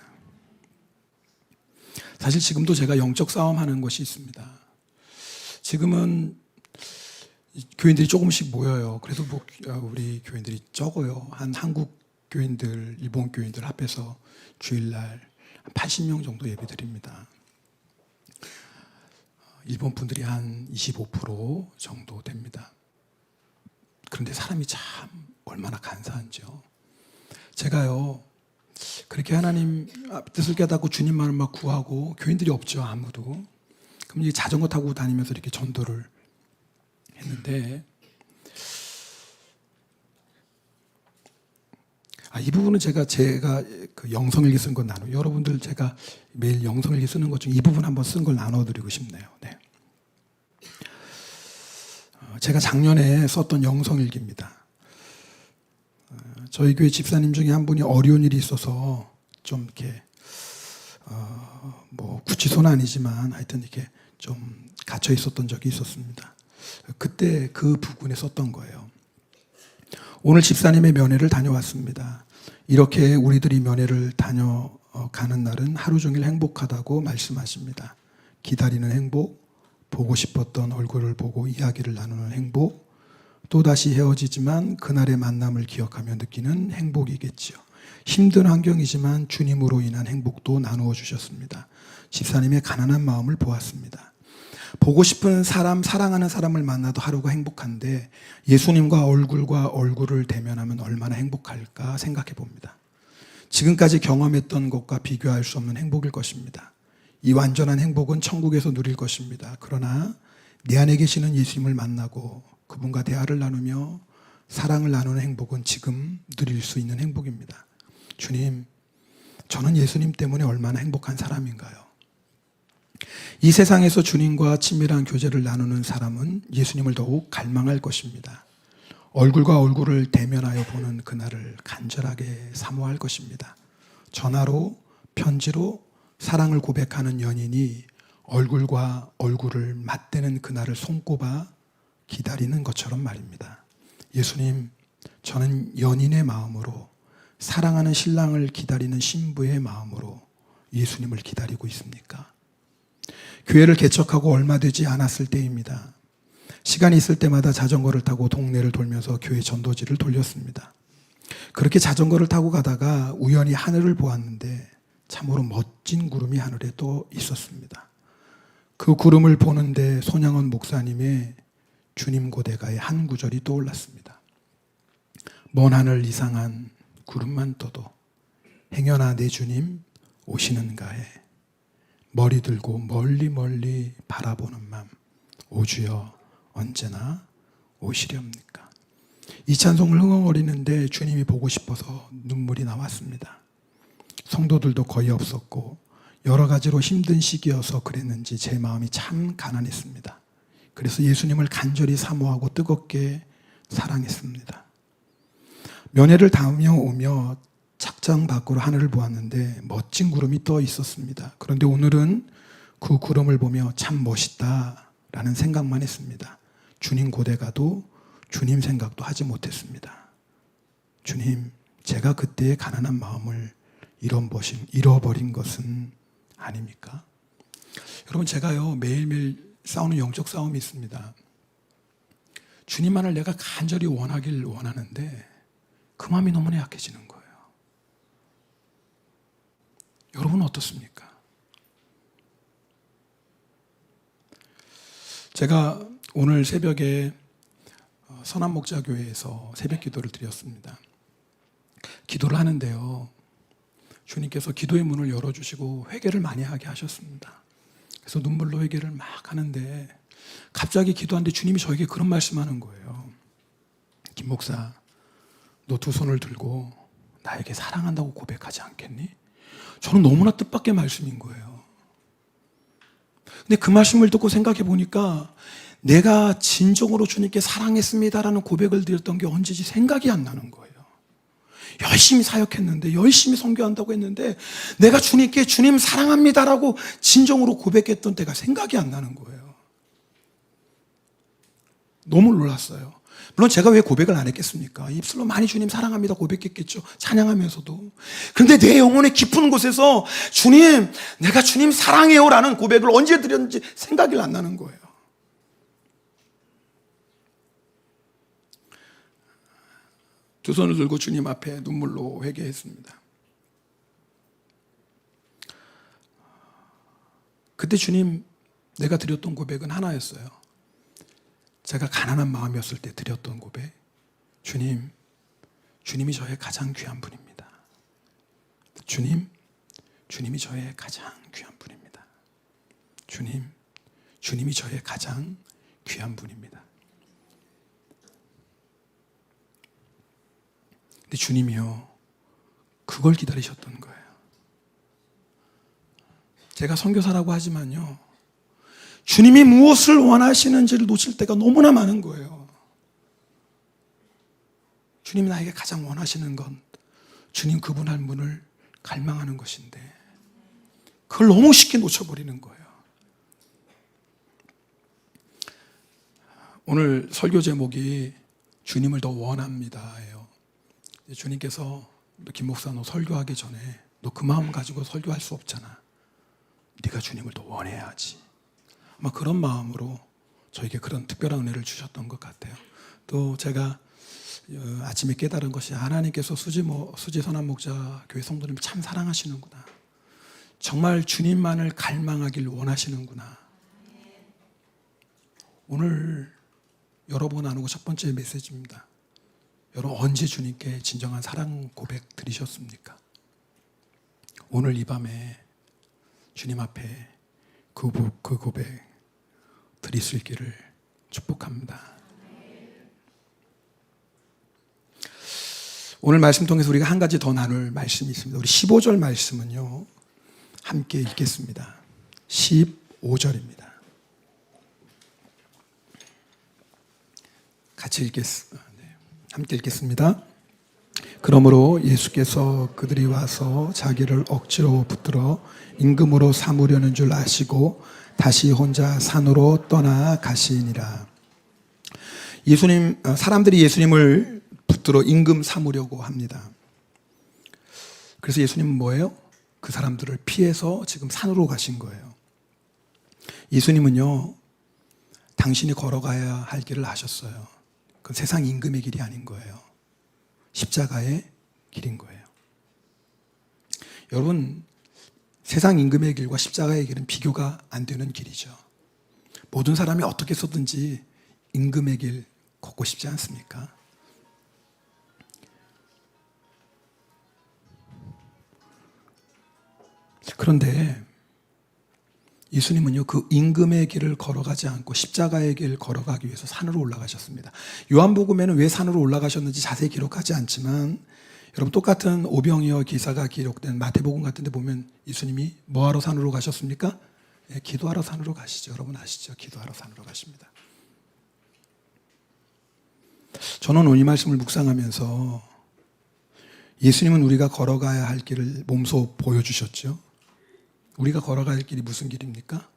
사실 지금도 제가 영적 싸움하는 것이 있습니다. 지금은 교인들이 조금씩 모여요. 그래도 우리 교인들이 적어요. 한국 교인들, 일본 교인들 합해서 주일날 80명 정도 예배드립니다. 일본 분들이 한 25% 정도 됩니다. 그런데 사람이 참 얼마나 간사한지요. 제가요 그렇게 하나님 뜻을 깨닫고 주님만을 막 구하고 교인들이 없죠, 아무도. 그럼 이제 자전거 타고 다니면서 이렇게 전도를 했는데 이 부분은 제가 그 영성일기 쓴 건 여러분들 제가 매일 영성일기 쓰는 것 중 이 부분 한번 쓴 걸 나눠드리고 싶네요. 네. 제가 작년에 썼던 영성일기입니다. 저희 교회 집사님 중에 한 분이 어려운 일이 있어서 좀 이렇게 구치소는 아니지만 하여튼 이렇게 좀 갇혀 있었던 적이 있었습니다. 그때 그 부분에 썼던 거예요. 오늘 집사님의 면회를 다녀왔습니다. 이렇게 우리들이 면회를 다녀가는 날은 하루 종일 행복하다고 말씀하십니다. 기다리는 행복, 보고 싶었던 얼굴을 보고 이야기를 나누는 행복, 또다시 헤어지지만 그날의 만남을 기억하며 느끼는 행복이겠지요. 힘든 환경이지만 주님으로 인한 행복도 나누어 주셨습니다. 집사님의 가난한 마음을 보았습니다. 보고 싶은 사람, 사랑하는 사람을 만나도 하루가 행복한데 예수님과 얼굴을 대면하면 얼마나 행복할까 생각해 봅니다. 지금까지 경험했던 것과 비교할 수 없는 행복일 것입니다. 이 완전한 행복은 천국에서 누릴 것입니다. 그러나 내 안에 계시는 예수님을 만나고 그분과 대화를 나누며 사랑을 나누는 행복은 지금 누릴 수 있는 행복입니다. 주님, 저는 예수님 때문에 얼마나 행복한 사람인가요? 이 세상에서 주님과 친밀한 교제를 나누는 사람은 예수님을 더욱 갈망할 것입니다. 얼굴과 얼굴을 대면하여 보는 그날을 간절하게 사모할 것입니다. 전화로, 편지로 사랑을 고백하는 연인이 얼굴과 얼굴을 맞대는 그날을 손꼽아 기다리는 것처럼 말입니다. 예수님, 저는 연인의 마음으로 사랑하는 신랑을 기다리는 신부의 마음으로 예수님을 기다리고 있습니까? 교회를 개척하고 얼마 되지 않았을 때입니다. 시간이 있을 때마다 자전거를 타고 동네를 돌면서 교회 전도지를 돌렸습니다. 그렇게 자전거를 타고 가다가 우연히 하늘을 보았는데 참으로 멋진 구름이 하늘에 또 있었습니다. 그 구름을 보는데 손양원 목사님의 주님 고대가의 한 구절이 떠올랐습니다. 먼 하늘 이상한 구름만 떠도 행여나 내 주님 오시는가에 머리 들고 멀리 멀리 바라보는 맘, 오 주여 언제나 오시렵니까? 이 찬송을 흥얼거리는데 주님이 보고 싶어서 눈물이 나왔습니다. 성도들도 거의 없었고 여러 가지로 힘든 시기여서 그랬는지 제 마음이 참 가난했습니다. 그래서 예수님을 간절히 사모하고 뜨겁게 사랑했습니다. 면회를 다녀오며 착장 밖으로 하늘을 보았는데 멋진 구름이 떠 있었습니다. 그런데 오늘은 그 구름을 보며 참 멋있다 라는 생각만 했습니다. 주님 고대 가도 주님 생각도 하지 못했습니다. 주님, 제가 그때의 가난한 마음을 잃어버린 것은 아닙니까? 여러분, 제가요 매일매일 싸우는 영적 싸움이 있습니다. 주님만을 내가 간절히 원하길 원하는데 그 마음이 너무나 약해지는 거예요. 여러분은 어떻습니까? 제가 오늘 새벽에 선한목자교회에서 새벽 기도를 드렸습니다. 기도를 하는데요, 주님께서 기도의 문을 열어주시고 회개를 많이 하게 하셨습니다. 그래서 눈물로 회개를 막 하는데 갑자기 기도하는데 주님이 저에게 그런 말씀하는 거예요. 김 목사, 너 두 손을 들고 나에게 사랑한다고 고백하지 않겠니? 저는 너무나 뜻밖의 말씀인 거예요. 근데 그 말씀을 듣고 생각해 보니까 내가 진정으로 주님께 사랑했습니다라는 고백을 드렸던 게 언제지 생각이 안 나는 거예요. 열심히 사역했는데, 열심히 선교한다고 했는데 내가 주님께 주님 사랑합니다라고 진정으로 고백했던 때가 생각이 안 나는 거예요. 너무 놀랐어요. 물론 제가 왜 고백을 안 했겠습니까? 입술로 많이 주님 사랑합니다 고백했겠죠. 찬양하면서도. 그런데 내 영혼의 깊은 곳에서 주님, 내가 주님 사랑해요 라는 고백을 언제 드렸는지 생각이 안 나는 거예요. 두 손을 들고 주님 앞에 눈물로 회개했습니다. 그때 주님, 내가 드렸던 고백은 하나였어요. 제가 가난한 마음이었을 때 드렸던 고백. 주님, 주님이 저의 가장 귀한 분입니다. 주님, 주님이 저의 가장 귀한 분입니다. 주님, 주님이 저의 가장 귀한 분입니다. 근데 주님이요, 그걸 기다리셨던 거예요. 제가 선교사라고 하지만요, 주님이 무엇을 원하시는지를 놓칠 때가 너무나 많은 거예요. 주님이 나에게 가장 원하시는 건 주님 그분 한 분을 갈망하는 것인데 그걸 너무 쉽게 놓쳐버리는 거예요. 오늘 설교 제목이 주님을 더 원합니다예요. 주님께서 김 목사, 너 설교하기 전에 너 그 마음 가지고 설교할 수 없잖아. 네가 주님을 더 원해야지. 아마 그런 마음으로 저에게 그런 특별한 은혜를 주셨던 것 같아요. 또 제가 아침에 깨달은 것이 하나님께서 수지 선한목자 교회 성도님을 참 사랑하시는구나. 정말 주님만을 갈망하길 원하시는구나. 오늘 여러분 나누고 첫 번째 메시지입니다. 여러분, 언제 주님께 진정한 사랑 고백 드리셨습니까? 오늘 이 밤에 주님 앞에 그 고백 드릴 수 있기를 축복합니다. 오늘 말씀 통해서 우리가 한 가지 더 나눌 말씀이 있습니다. 우리 15절 말씀은요, 함께 읽겠습니다. 15절입니다. 같이 함께 읽겠습니다. 그러므로 예수께서 그들이 와서 자기를 억지로 붙들어 임금으로 삼으려는 줄 아시고 다시 혼자 산으로 떠나 가시니라. 사람들이 예수님을 붙들어 임금 삼으려고 합니다. 그래서 예수님은 뭐예요? 그 사람들을 피해서 지금 산으로 가신 거예요. 예수님은요, 당신이 걸어가야 할 길을 아셨어요. 그건 세상 임금의 길이 아닌 거예요. 십자가의 길인 거예요. 여러분, 세상 임금의 길과 십자가의 길은 비교가 안 되는 길이죠. 모든 사람이 어떻게 해서든지 임금의 길 걷고 싶지 않습니까? 그런데 예수님은요, 그 임금의 길을 걸어가지 않고 십자가의 길을 걸어가기 위해서 산으로 올라가셨습니다. 요한복음에는 왜 산으로 올라가셨는지 자세히 기록하지 않지만, 여러분, 똑같은 오병이어 기사가 기록된 마태복음 같은 데 보면 예수님이 뭐하러 산으로 가셨습니까? 네, 기도하러 산으로 가시죠. 여러분 아시죠? 기도하러 산으로 가십니다. 저는 오늘 이 말씀을 묵상하면서 예수님은 우리가 걸어가야 할 길을 몸소 보여주셨죠. 우리가 걸어갈 길이 무슨 길입니까?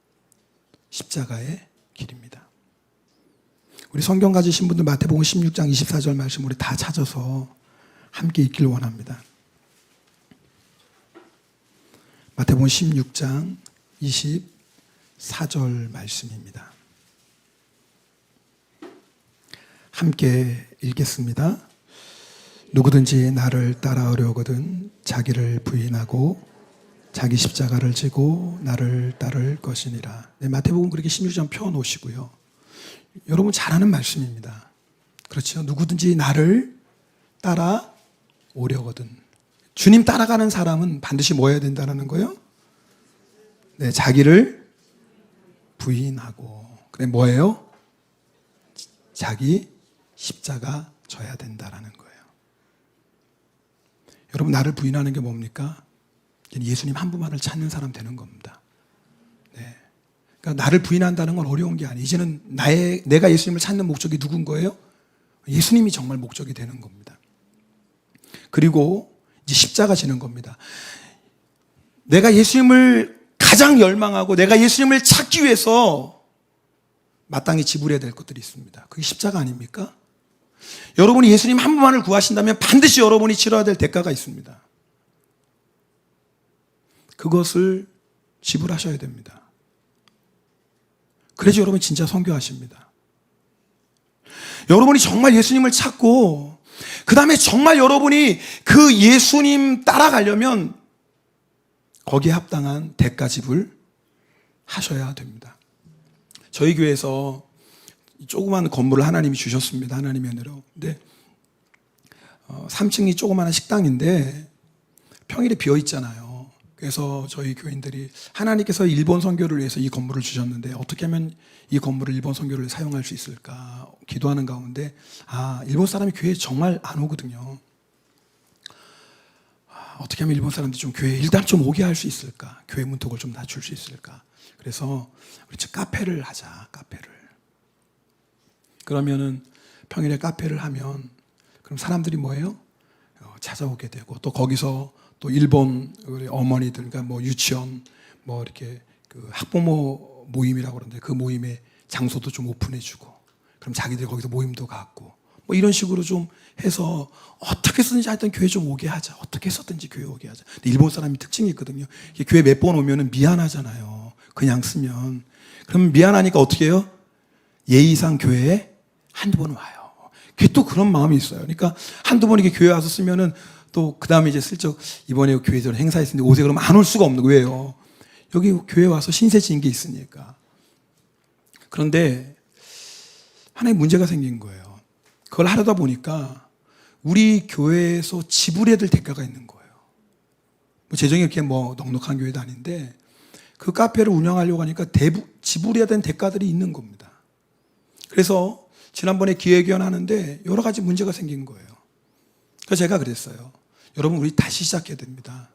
십자가의 길입니다. 우리 성경 가지신 분들 마태복음 16장 24절 말씀 우리 다 찾아서 함께 읽기를 원합니다. 마태복음 16장 24절 말씀입니다. 함께 읽겠습니다. 누구든지 나를 따라오려거든 자기를 부인하고 자기 십자가를 지고 나를 따를 것이니라. 네, 마태복음 그렇게 16장 펴놓으시고요. 여러분 잘 아는 말씀입니다. 그렇죠? 누구든지 나를 따라오려거든. 주님 따라가는 사람은 반드시 뭐 해야 된다는 거예요? 네, 자기를 부인하고. 그래 뭐예요? 자기 십자가 져야 된다라는 거예요. 여러분 나를 부인하는 게 뭡니까? 예수님 한 분만을 찾는 사람 되는 겁니다. 네. 그러니까 나를 부인한다는 건 어려운 게 아니에요. 이제는 내가 예수님을 찾는 목적이 누군 거예요? 예수님이 정말 목적이 되는 겁니다. 그리고 이제 십자가 지는 겁니다. 내가 예수님을 가장 열망하고 내가 예수님을 찾기 위해서 마땅히 지불해야 될 것들이 있습니다. 그게 십자가 아닙니까? 여러분이 예수님 한 분만을 구하신다면 반드시 여러분이 치러야 될 대가가 있습니다. 그것을 지불하셔야 됩니다. 그래서 여러분 진짜 선교하십니다. 여러분이 정말 예수님을 찾고 그 다음에 정말 여러분이 그 예수님 따라가려면 거기에 합당한 대가 지불 하셔야 됩니다. 저희 교회에서 조그만 건물을 하나님이 주셨습니다. 하나님의 은혜로. 근데 3층이 조그마한 식당인데 평일에 비어 있잖아요. 그래서 저희 교인들이 하나님께서 일본 선교를 위해서 이 건물을 주셨는데 어떻게 하면 이 건물을 일본 선교를 사용할 수 있을까 기도하는 가운데 일본 사람이 교회에 정말 안 오거든요. 어떻게 하면 일본 사람들이 좀 교회에 일단 좀 오게 할 수 있을까? 교회 문턱을 좀 낮출 수 있을까? 그래서 우리 카페를 하자. 카페를. 그러면은 평일에 카페를 하면 그럼 사람들이 뭐예요? 찾아오게 되고 또 거기서 또 일본 우리 어머니들, 그러니까 뭐 유치원, 뭐 이렇게 그 학부모 모임이라고 그러는데 그 모임의 장소도 좀 오픈해주고, 그럼 자기들 거기서 모임도 갖고, 뭐 이런 식으로 좀 해서 어떻게 해서든지 하여튼 교회 좀 오게 하자. 어떻게 해서든지 교회 오게 하자. 근데 일본 사람이 특징이 있거든요. 교회 몇 번 오면은 미안하잖아요. 그냥 쓰면. 그럼 미안하니까 어떻게 해요? 예의상 교회에 한두 번 와요. 그게 또 그런 마음이 있어요. 그러니까 한두 번 이렇게 교회 와서 쓰면은 또 그 다음에 이제 슬쩍 이번에 교회에서 행사 있는데 오세요 그러면 안 올 수가 없는 거예요. 여기 교회 와서 신세 지은 게 있으니까. 그런데 하나의 문제가 생긴 거예요. 그걸 하려다 보니까 우리 교회에서 지불해야 될 대가가 있는 거예요. 뭐 재정이 이렇게 뭐 넉넉한 교회도 아닌데 그 카페를 운영하려고 하니까 지불해야 되는 대가들이 있는 겁니다. 그래서 지난번에 기획위원 하는데 여러 가지 문제가 생긴 거예요. 그래서 제가 그랬어요. 여러분 우리 다시 시작해야 됩니다.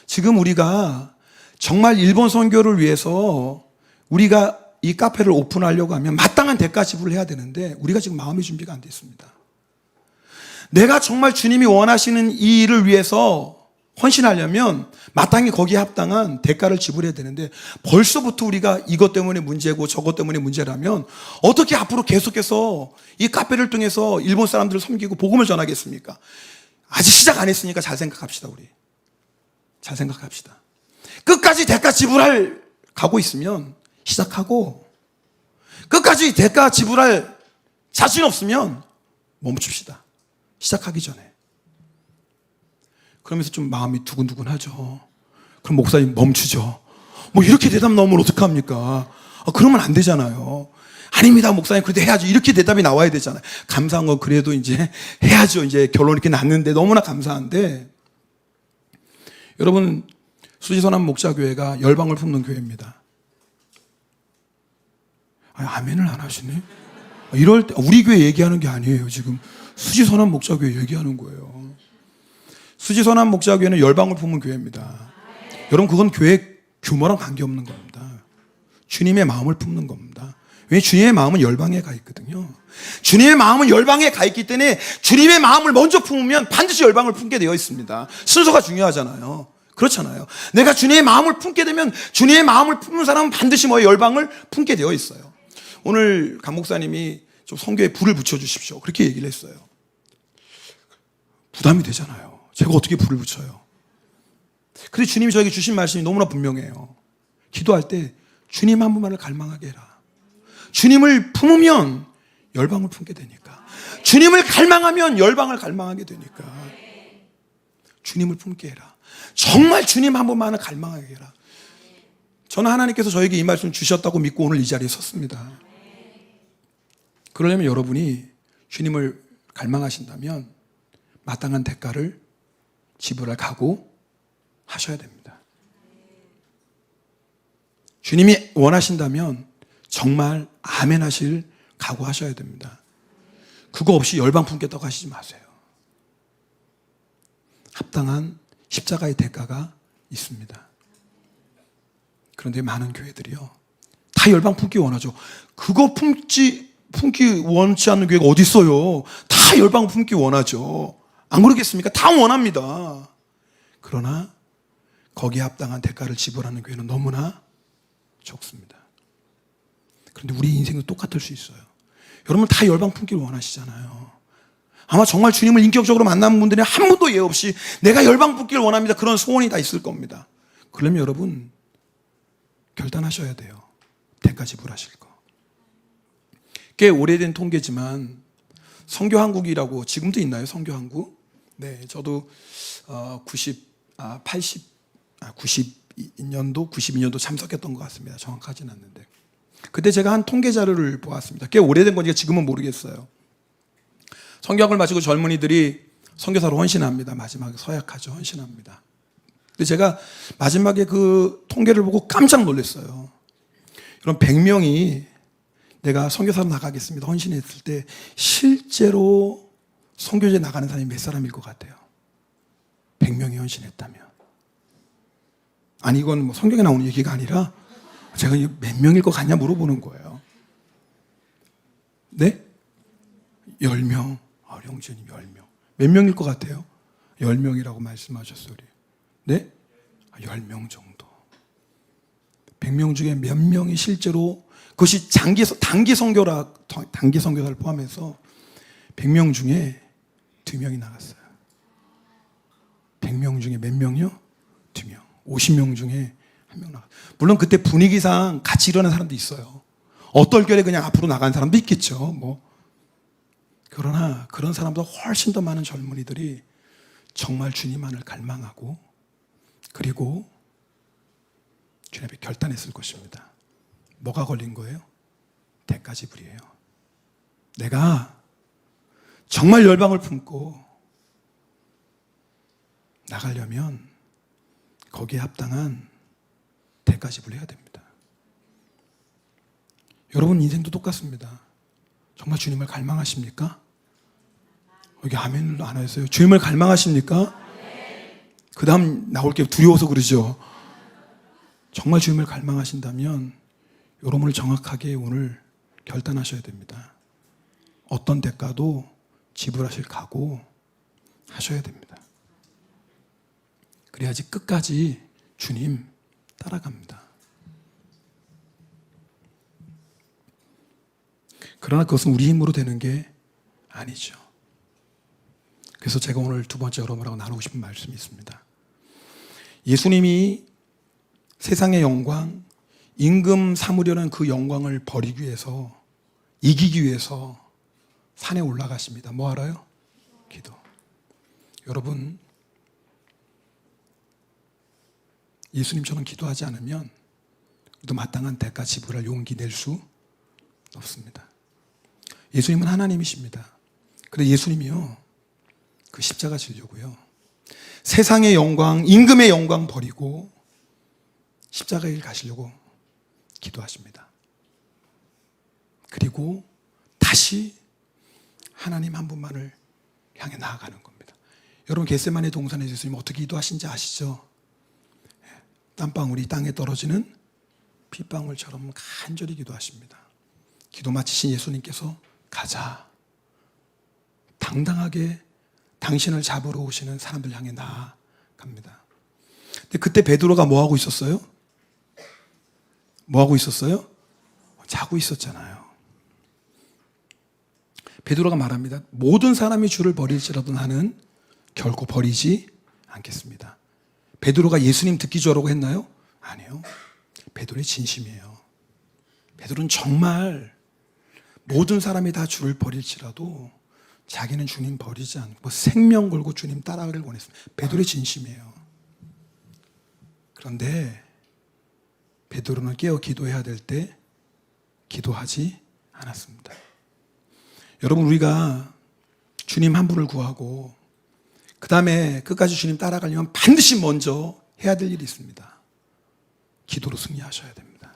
지금 우리가 정말 일본 선교를 위해서 우리가 이 카페를 오픈하려고 하면 마땅한 대가 지불을 해야 되는데 우리가 지금 마음의 준비가 안 됐습니다. 내가 정말 주님이 원하시는 이 일을 위해서 헌신하려면 마땅히 거기에 합당한 대가를 지불해야 되는데 벌써부터 우리가 이것 때문에 문제고 저것 때문에 문제라면 어떻게 앞으로 계속해서 이 카페를 통해서 일본 사람들을 섬기고 복음을 전하겠습니까? 아직 시작 안 했으니까 잘 생각합시다. 우리 잘 생각합시다. 끝까지 대가 지불할 가고 있으면 시작하고 끝까지 대가 지불할 자신 없으면 멈춥시다. 시작하기 전에. 그러면서 좀 마음이 두근두근하죠. 그럼 목사님 멈추죠. 뭐 이렇게 대답 나오면 어떡합니까? 그러면 안 되잖아요. 아닙니다 목사님 그래도 해야죠. 이렇게 대답이 나와야 되잖아요. 감사한 건 그래도 이제 해야죠. 이제 결론 이렇게 났는데 너무나 감사한데 여러분 수지선한 목자교회가 열방을 품는 교회입니다. 아멘을 안 하시네. 이럴 때 우리 교회 얘기하는 게 아니에요. 지금 수지선한 목자교회 얘기하는 거예요. 수지선한 목자교회는 열방을 품은 교회입니다. 여러분 그건 교회 규모랑 관계없는 겁니다. 주님의 마음을 품는 겁니다. 왜? 주님의 마음은 열방에 가 있거든요. 주님의 마음은 열방에 가 있기 때문에 주님의 마음을 먼저 품으면 반드시 열방을 품게 되어 있습니다. 순서가 중요하잖아요. 그렇잖아요. 내가 주님의 마음을 품게 되면 주님의 마음을 품는 사람은 반드시 열방을 품게 되어 있어요. 오늘 강 목사님이 좀 성교에 불을 붙여주십시오. 그렇게 얘기를 했어요. 부담이 되잖아요. 제가 어떻게 불을 붙여요? 근데 주님이 저에게 주신 말씀이 너무나 분명해요. 기도할 때 주님 한 분만을 갈망하게 해라. 주님을 품으면 열방을 품게 되니까. 주님을 갈망하면 열방을 갈망하게 되니까. 주님을 품게 해라. 정말 주님 한 분만을 갈망하게 해라. 저는 하나님께서 저에게 이 말씀 주셨다고 믿고 오늘 이 자리에 섰습니다. 그러려면 여러분이 주님을 갈망하신다면 마땅한 대가를 지불할 각오 하셔야 됩니다. 주님이 원하신다면 정말 아멘 하실 각오하셔야 됩니다. 그거 없이 열방 품겠다고 하시지 마세요. 합당한 십자가의 대가가 있습니다. 그런데 많은 교회들이요, 다 열방 품기 원하죠. 그거 품기 원치 않는 교회가 어디 있어요? 다 열방 품기 원하죠. 안 그러겠습니까? 다 원합니다. 그러나 거기에 합당한 대가를 지불하는 교회는 너무나 적습니다. 그런데 우리 인생도 똑같을 수 있어요. 여러분 다 열방 품기를 원하시잖아요. 아마 정말 주님을 인격적으로 만난 분들이 한 분도 예 없이 내가 열방 품기를 원합니다, 그런 소원이 다 있을 겁니다. 그러면 여러분 결단하셔야 돼요. 대가 지불하실 거. 꽤 오래된 통계지만 성교한국이라고 지금도 있나요? 성교한국? 네, 저도 92년도 참석했던 것 같습니다. 정확하지는 않는데 그때 제가 한 통계 자료를 보았습니다. 꽤 오래된 거니까 지금은 모르겠어요. 성교학을 마치고 젊은이들이 선교사로 헌신합니다. 마지막에 서약하죠. 헌신합니다. 근데 제가 마지막에 그 통계를 보고 깜짝 놀랐어요. 여러분 100명이 내가 선교사로 나가겠습니다 헌신했을 때 실제로 선교제 나가는 사람이 몇 사람일 것 같아요? 100명이 헌신했다면. 아니 이건 뭐 성경에 나오는 얘기가 아니라 제가 몇 명일 것 같냐 물어보는 거예요. 네? 10명. 영주님 10명. 몇 명일 것 같아요? 10명이라고 말씀하셨어요. 네? 10명 정도. 100명 중에 몇 명이 실제로, 그것이 단기 선교사를 포함해서 100명 중에 2명이 나갔어요. 100명 중에 몇 명이요? 2명. 50명 중에 1명 나갔어요. 물론 그때 분위기상 같이 일어난 사람도 있어요. 어떨결에 그냥 앞으로 나간 사람도 있겠죠. 그러나 그런 사람보다 훨씬 더 많은 젊은이들이 정말 주님만을 갈망하고 그리고 주님 앞에 결단했을 것입니다. 뭐가 걸린 거예요? 대가 지불이에요. 내가 정말 열방을 품고 나가려면 거기에 합당한 대가 지불해야 됩니다. 여러분 인생도 똑같습니다. 정말 주님을 갈망하십니까? 여기 아멘을 안 하셨어요? 주님을 갈망하십니까? 그 다음 나올 게 두려워서 그러죠. 정말 주님을 갈망하신다면 여러분을 정확하게 오늘 결단하셔야 됩니다. 어떤 대가도 지불하실 각오 하셔야 됩니다. 그래야지 끝까지 주님 따라갑니다. 그러나 그것은 우리 힘으로 되는 게 아니죠. 그래서 제가 오늘 두 번째 여러분하고 나누고 싶은 말씀이 있습니다. 예수님이 세상의 영광, 임금 삼으려는 그 영광을 버리기 위해서, 이기기 위해서 산에 올라가십니다. 뭐 알아요? 기도. 여러분, 예수님처럼 기도하지 않으면 또 마땅한 대가 지불할 용기 낼 수 없습니다. 예수님은 하나님이십니다. 그런데 예수님이요, 그 십자가 지려고요, 세상의 영광, 임금의 영광 버리고 십자가의 길 가시려고 기도하십니다. 그리고 다시 하나님 한 분만을 향해 나아가는 겁니다. 여러분 겟세마네 동산에 예수님 어떻게 기도하신지 아시죠? 땀방울이 땅에 떨어지는 핏방울처럼 간절히 기도하십니다. 기도 마치신 예수님께서 가자, 당당하게 당신을 잡으러 오시는 사람들 향해 나아갑니다. 근데 그때 베드로가 뭐 하고 있었어요? 뭐 하고 있었어요? 자고 있었잖아요. 베드로가 말합니다. 모든 사람이 주를 버릴지라도 나는 결코 버리지 않겠습니다. 베드로가 예수님 듣기 좋으라고 했나요? 아니요. 베드로의 진심이에요. 베드로는 정말 모든 사람이 다 주를 버릴지라도 자기는 주님 버리지 않고 생명 걸고 주님 따라가길 원했습니다. 베드로의 진심이에요. 그런데 베드로는 깨어 기도해야 될 때 기도하지 않았습니다. 여러분, 우리가 주님 한 분을 구하고 그 다음에 끝까지 주님 따라가려면 반드시 먼저 해야 될 일이 있습니다. 기도로 승리하셔야 됩니다.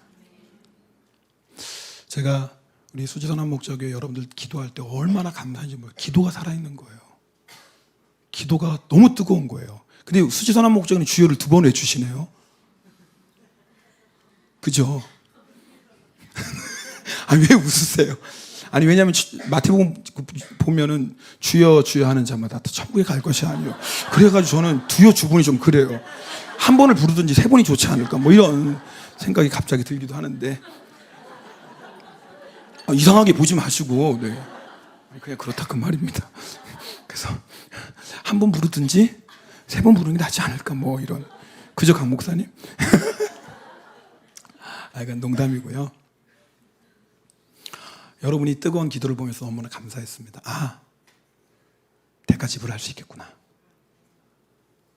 제가 우리 수지선한 목적교회 여러분들 기도할 때 얼마나 감사한지 몰라요. 기도가 살아있는 거예요. 기도가 너무 뜨거운 거예요. 근데 수지선한 목적은 주여를 2번 외치시네요. 그죠? 아니, 왜 웃으세요? 아니, 왜냐하면 마태복음 보면은 주여 주여 하는 자마다 천국에 갈 것이 아니요. 그래가지고 저는 두여 주분이 좀 그래요. 한 번을 부르든지 3번이 좋지 않을까 뭐 이런 생각이 갑자기 들기도 하는데, 이상하게 보지 마시고, 네. 그냥 그렇다 그 말입니다. 그래서 한 번 부르든지 3번 부르는 게 낫지 않을까 뭐 이런. 그죠, 강 목사님? 이건 농담이고요. 여러분이 뜨거운 기도를 보면서 너무나 감사했습니다. 대가 지불할 수 있겠구나.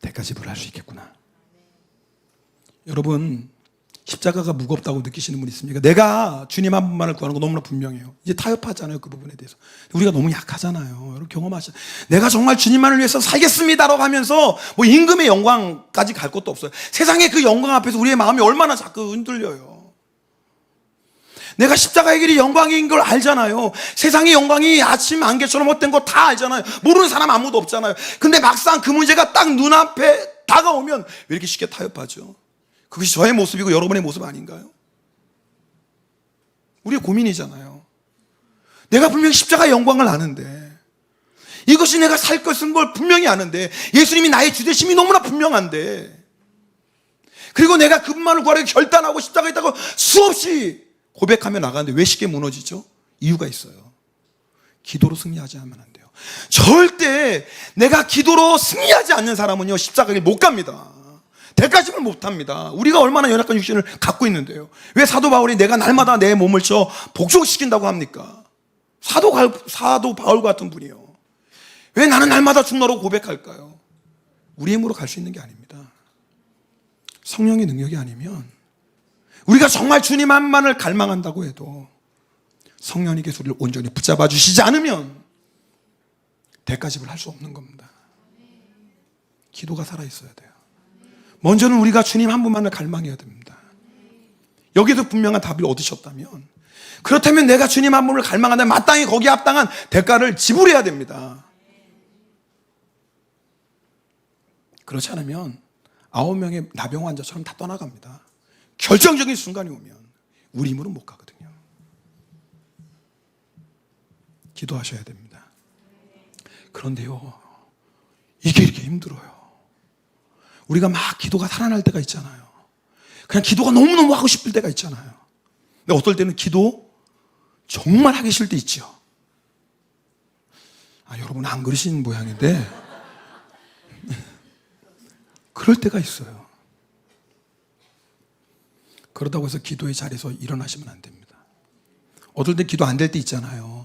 대가 지불할 수 있겠구나. 여러분, 십자가가 무겁다고 느끼시는 분 있습니까? 내가 주님 한 분만을 구하는 거 너무나 분명해요. 이제 타협하잖아요, 그 부분에 대해서. 우리가 너무 약하잖아요. 여러분 경험하시죠? 내가 정말 주님만을 위해서 살겠습니다라고 하면서 뭐 임금의 영광까지 갈 것도 없어요. 세상의 그 영광 앞에서 우리의 마음이 얼마나 자꾸 흔들려요. 내가 십자가의 길이 영광인 걸 알잖아요. 세상의 영광이 아침 안개처럼 헛된 거 다 알잖아요. 모르는 사람 아무도 없잖아요. 근데 막상 그 문제가 딱 눈앞에 다가오면 왜 이렇게 쉽게 타협하죠? 그것이 저의 모습이고 여러분의 모습 아닌가요? 우리의 고민이잖아요. 내가 분명히 십자가의 영광을 아는데, 이것이 내가 살 것인 걸 분명히 아는데, 예수님이 나의 주되심이 너무나 분명한데, 그리고 내가 그분만을 구하려고 결단하고 십자가에 있다고 수없이 고백하며 나가는데 왜 쉽게 무너지죠? 이유가 있어요. 기도로 승리하지 않으면 안 돼요. 절대 내가 기도로 승리하지 않는 사람은요, 십자가를 못 갑니다. 대가심을 못 합니다. 우리가 얼마나 연약한 육신을 갖고 있는데요. 왜 사도 바울이 내가 날마다 내 몸을 쳐 복종시킨다고 합니까? 사도 바울 같은 분이요. 왜 나는 날마다 죽노라고 고백할까요? 우리 힘으로 갈 수 있는 게 아닙니다. 성령의 능력이 아니면, 우리가 정말 주님 한 분만을 갈망한다고 해도 성령님께서 우리를 온전히 붙잡아 주시지 않으면 대가집을 할 수 없는 겁니다. 기도가 살아있어야 돼요. 먼저는 우리가 주님 한 분만을 갈망해야 됩니다. 여기서 분명한 답을 얻으셨다면, 그렇다면 내가 주님 한 분을 갈망한다면 마땅히 거기에 합당한 대가를 지불해야 됩니다. 그렇지 않으면 9명의 나병 환자처럼 다 떠나갑니다. 결정적인 순간이 오면 우리 힘으로 못 가거든요. 기도하셔야 됩니다. 그런데요, 이게 이렇게 힘들어요. 우리가 막 기도가 살아날 때가 있잖아요. 그냥 기도가 너무너무 하고 싶을 때가 있잖아요. 근데 어떨 때는 기도 정말 하기 싫을 때 있죠. 여러분 안 그러신 모양인데 그럴 때가 있어요. 그러다고 해서 기도의 자리에서 일어나시면 안 됩니다. 어떨 때 기도 안 될 때 있잖아요.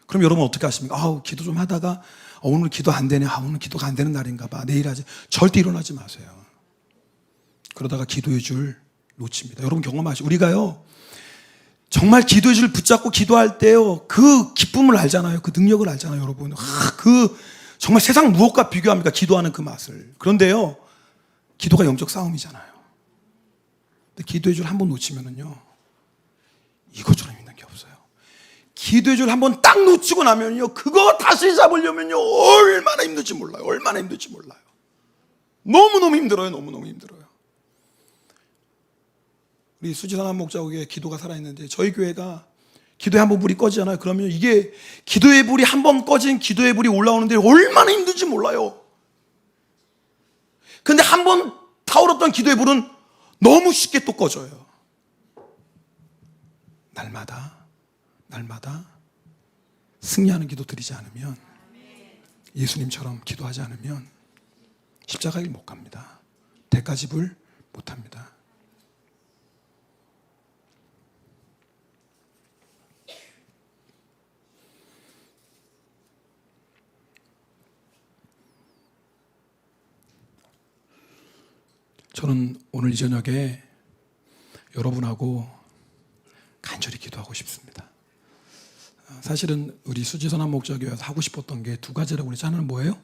그럼 여러분 어떻게 하십니까? 기도 좀 하다가 오늘 기도 안 되네. 오늘 기도가 안 되는 날인가 봐. 내일 하지. 절대 일어나지 마세요. 그러다가 기도의 줄 놓칩니다. 여러분 경험하시죠? 우리가요, 정말 기도의 줄 붙잡고 기도할 때요, 그 기쁨을 알잖아요. 그 능력을 알잖아요, 여러분. 정말 세상 무엇과 비교합니까? 기도하는 그 맛을. 그런데요, 기도가 영적 싸움이잖아요. 근데 기도의 줄 한 번 놓치면은요, 이것처럼 있는 게 없어요. 기도의 줄 한 번 딱 놓치고 나면요, 그거 다시 잡으려면요, 얼마나 힘들지 몰라요. 얼마나 힘들지 몰라요. 너무너무 힘들어요. 너무너무 힘들어요. 우리 수지선한 목자국에 기도가 살아있는데, 저희 교회가 기도에 한 번 불이 꺼지잖아요. 그러면 이게 기도의 불이 한 번 꺼진 기도의 불이 올라오는데 얼마나 힘든지 몰라요. 근데 한 번 타오르던 기도의 불은 너무 쉽게 또 꺼져요. 날마다 승리하는 기도 드리지 않으면, 예수님처럼 기도하지 않으면 십자가 길 못 갑니다. 대가집을 못 합니다. 저는 오늘 이 저녁에 여러분하고 간절히 기도하고 싶습니다. 사실은 우리 수지선한 목자교회에서 하고 싶었던 게 두 가지라고 그랬죠. 하나는 뭐예요?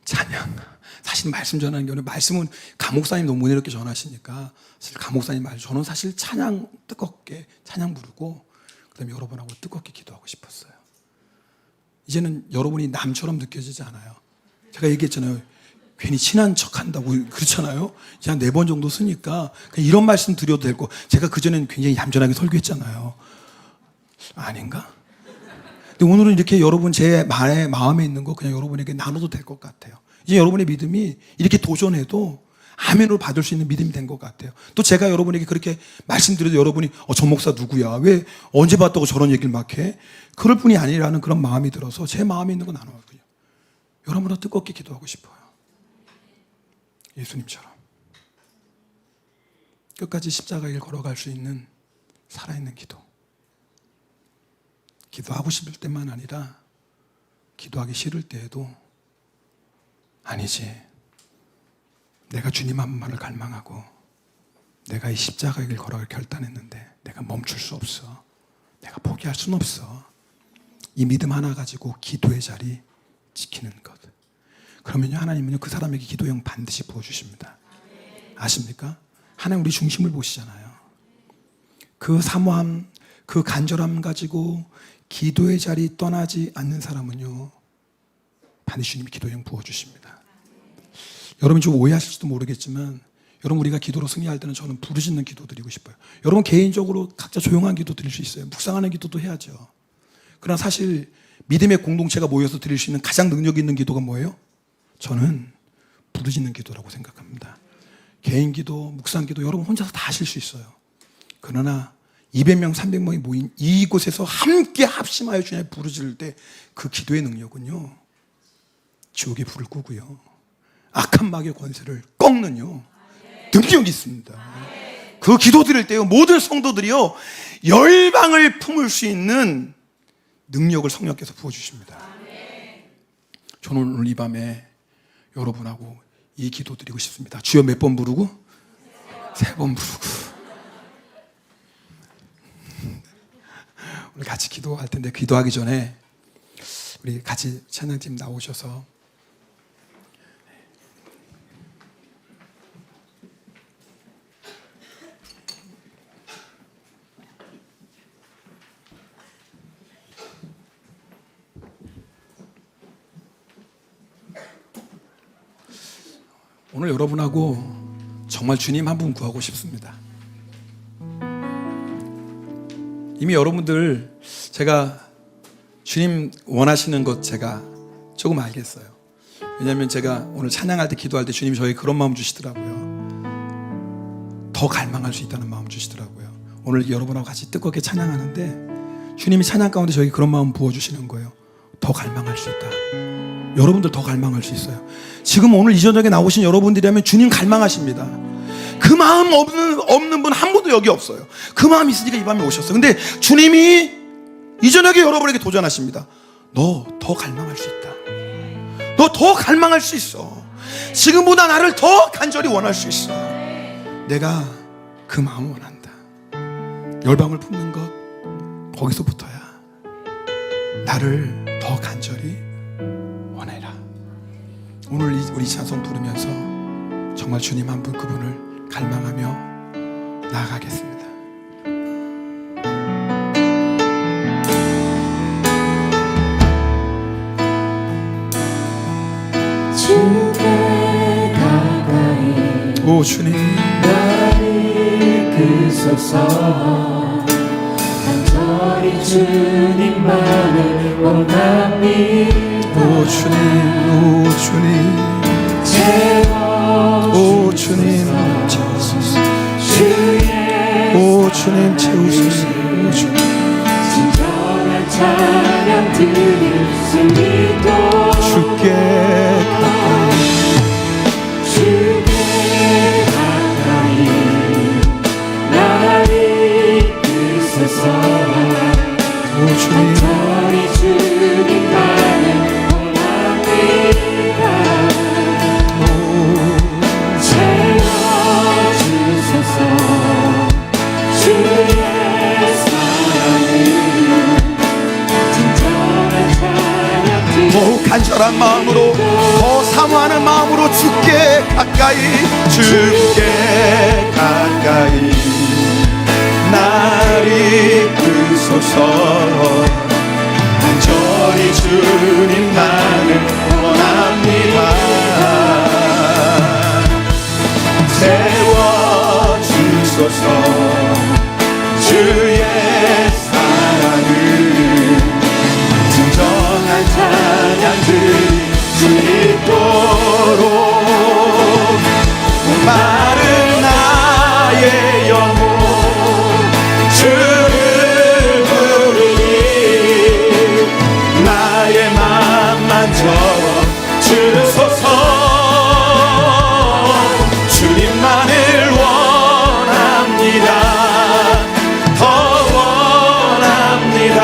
찬양. 사실 말씀 전하는 경우는, 말씀은 감목사님 너무 은혜롭게 전하시니까 사실 감목사님 말, 저는 사실 찬양 뜨겁게 찬양 부르고 그다음에 여러분하고 뜨겁게 기도하고 싶었어요. 이제는 여러분이 남처럼 느껴지지 않아요. 제가 얘기했잖아요. 괜히 친한 척 한다고 그렇잖아요. 이제 한 4번 정도 쓰니까 그냥 이런 말씀 드려도 될 거. 제가 그전에는 굉장히 얌전하게 설교했잖아요. 아닌가? 근데 오늘은 이렇게 여러분 제 마음에 있는 거 그냥 여러분에게 나눠도 될 것 같아요. 이제 여러분의 믿음이 이렇게 도전해도 아멘으로 받을 수 있는 믿음이 된 것 같아요. 또 제가 여러분에게 그렇게 말씀드려도 여러분이 저 목사 누구야? 왜 언제 봤다고 저런 얘기를 막 해? 그럴 뿐이 아니라는 그런 마음이 들어서 제 마음에 있는 거 나눠요. 여러분과 뜨겁게 기도하고 싶어요. 예수님처럼 끝까지 십자가 길 걸어갈 수 있는 살아있는 기도. 기도하고 싶을 때만 아니라 기도하기 싫을 때에도 아니지, 내가 주님 한 분만을 갈망하고 내가 이 십자가 길 걸어갈 결단했는데 내가 멈출 수 없어, 내가 포기할 수는 없어. 이 믿음 하나 가지고 기도의 자리 지키는 것. 그러면요, 하나님은요 그 사람에게 기도의 영 반드시 부어주십니다. 아십니까? 하나님 우리 중심을 보시잖아요. 그 사모함, 그 간절함 가지고 기도의 자리 떠나지 않는 사람은요 반드시 주님이 기도의 영 부어주십니다. 여러분 좀 오해하실지도 모르겠지만, 여러분 우리가 기도로 승리할 때는 저는 부르짖는 기도 드리고 싶어요. 여러분 개인적으로 각자 조용한 기도 드릴 수 있어요. 묵상하는 기도도 해야죠. 그러나 사실 믿음의 공동체가 모여서 드릴 수 있는 가장 능력 있는 기도가 뭐예요? 저는 부르짖는 기도라고 생각합니다. 개인 기도, 묵상 기도 여러분 혼자서 다 하실 수 있어요. 그러나 200명, 300명이 모인 이곳에서 함께 합심하여 주님을 부르짖을 때 그 기도의 능력은요 지옥의 불을 끄고요 악한 마귀의 권세를 꺾는요 능력이 있습니다. 그 기도 드릴 때요 모든 성도들이요 열방을 품을 수 있는 능력을 성령께서 부어주십니다. 저는 오늘 이 밤에 여러분하고 이 기도 드리고 싶습니다. 주여 몇 번 부르고? 3번 부르고. 우리 같이 기도할 텐데, 기도하기 전에 우리 같이 찬양팀 나오셔서 오늘 여러분하고 정말 주님 한 분 구하고 싶습니다. 이미 여러분들 제가 주님 원하시는 것 제가 조금 알겠어요. 왜냐하면 제가 오늘 찬양할 때 기도할 때 주님이 저에게 그런 마음 주시더라고요. 더 갈망할 수 있다는 마음 주시더라고요. 오늘 여러분하고 같이 뜨겁게 찬양하는데 주님이 찬양 가운데 저에게 그런 마음 부어주시는 거예요. 더 갈망할 수 있다. 여러분들 더 갈망할 수 있어요. 지금 오늘 이 저녁에 나오신 여러분들이라면 주님 갈망하십니다. 그 마음 없는 분 한 분도 여기 없어요. 그 마음이 있으니까 이 밤에 오셨어요. 근데 주님이 이 저녁에 여러분에게 도전하십니다. 너 더 갈망할 수 있다. 너 더 갈망할 수 있어. 지금보다 나를 더 간절히 원할 수 있어. 내가 그 마음을 원한다. 열방을 품는 것, 거기서부터야. 나를 더 간절히 원해라. 오늘 우리 찬송 부르면서 정말 주님 한 분 그분을 갈망하며 나아가겠습니다. 주께 가까이 오 주님 나를 이끄소서. 간절히 주님만을 원합니다. 오 주님 오 주님 오 주님 채우소서. 오 주님 채우소서. 오 주님 진정한 찬양 드릴 수 있도록 주께 가까이 주께 가까이 나를 이끄소서 주님 간절히 주님만을 원합니다. 채워주소서 주의 사랑을 진정한 찬양 더욱 간절한 마음으로 더 사모하는 마음으로 주께 가까이 주께 가까이 나를 이끄소서 간절히 주님만을 원합니다. 세워주소서 주의 사랑을 진정한 찬양들 수 있도록 마른 나의 영혼 주를 부르니 나의 맘만 저어주소서 주님만을 원합니다. 더 원합니다.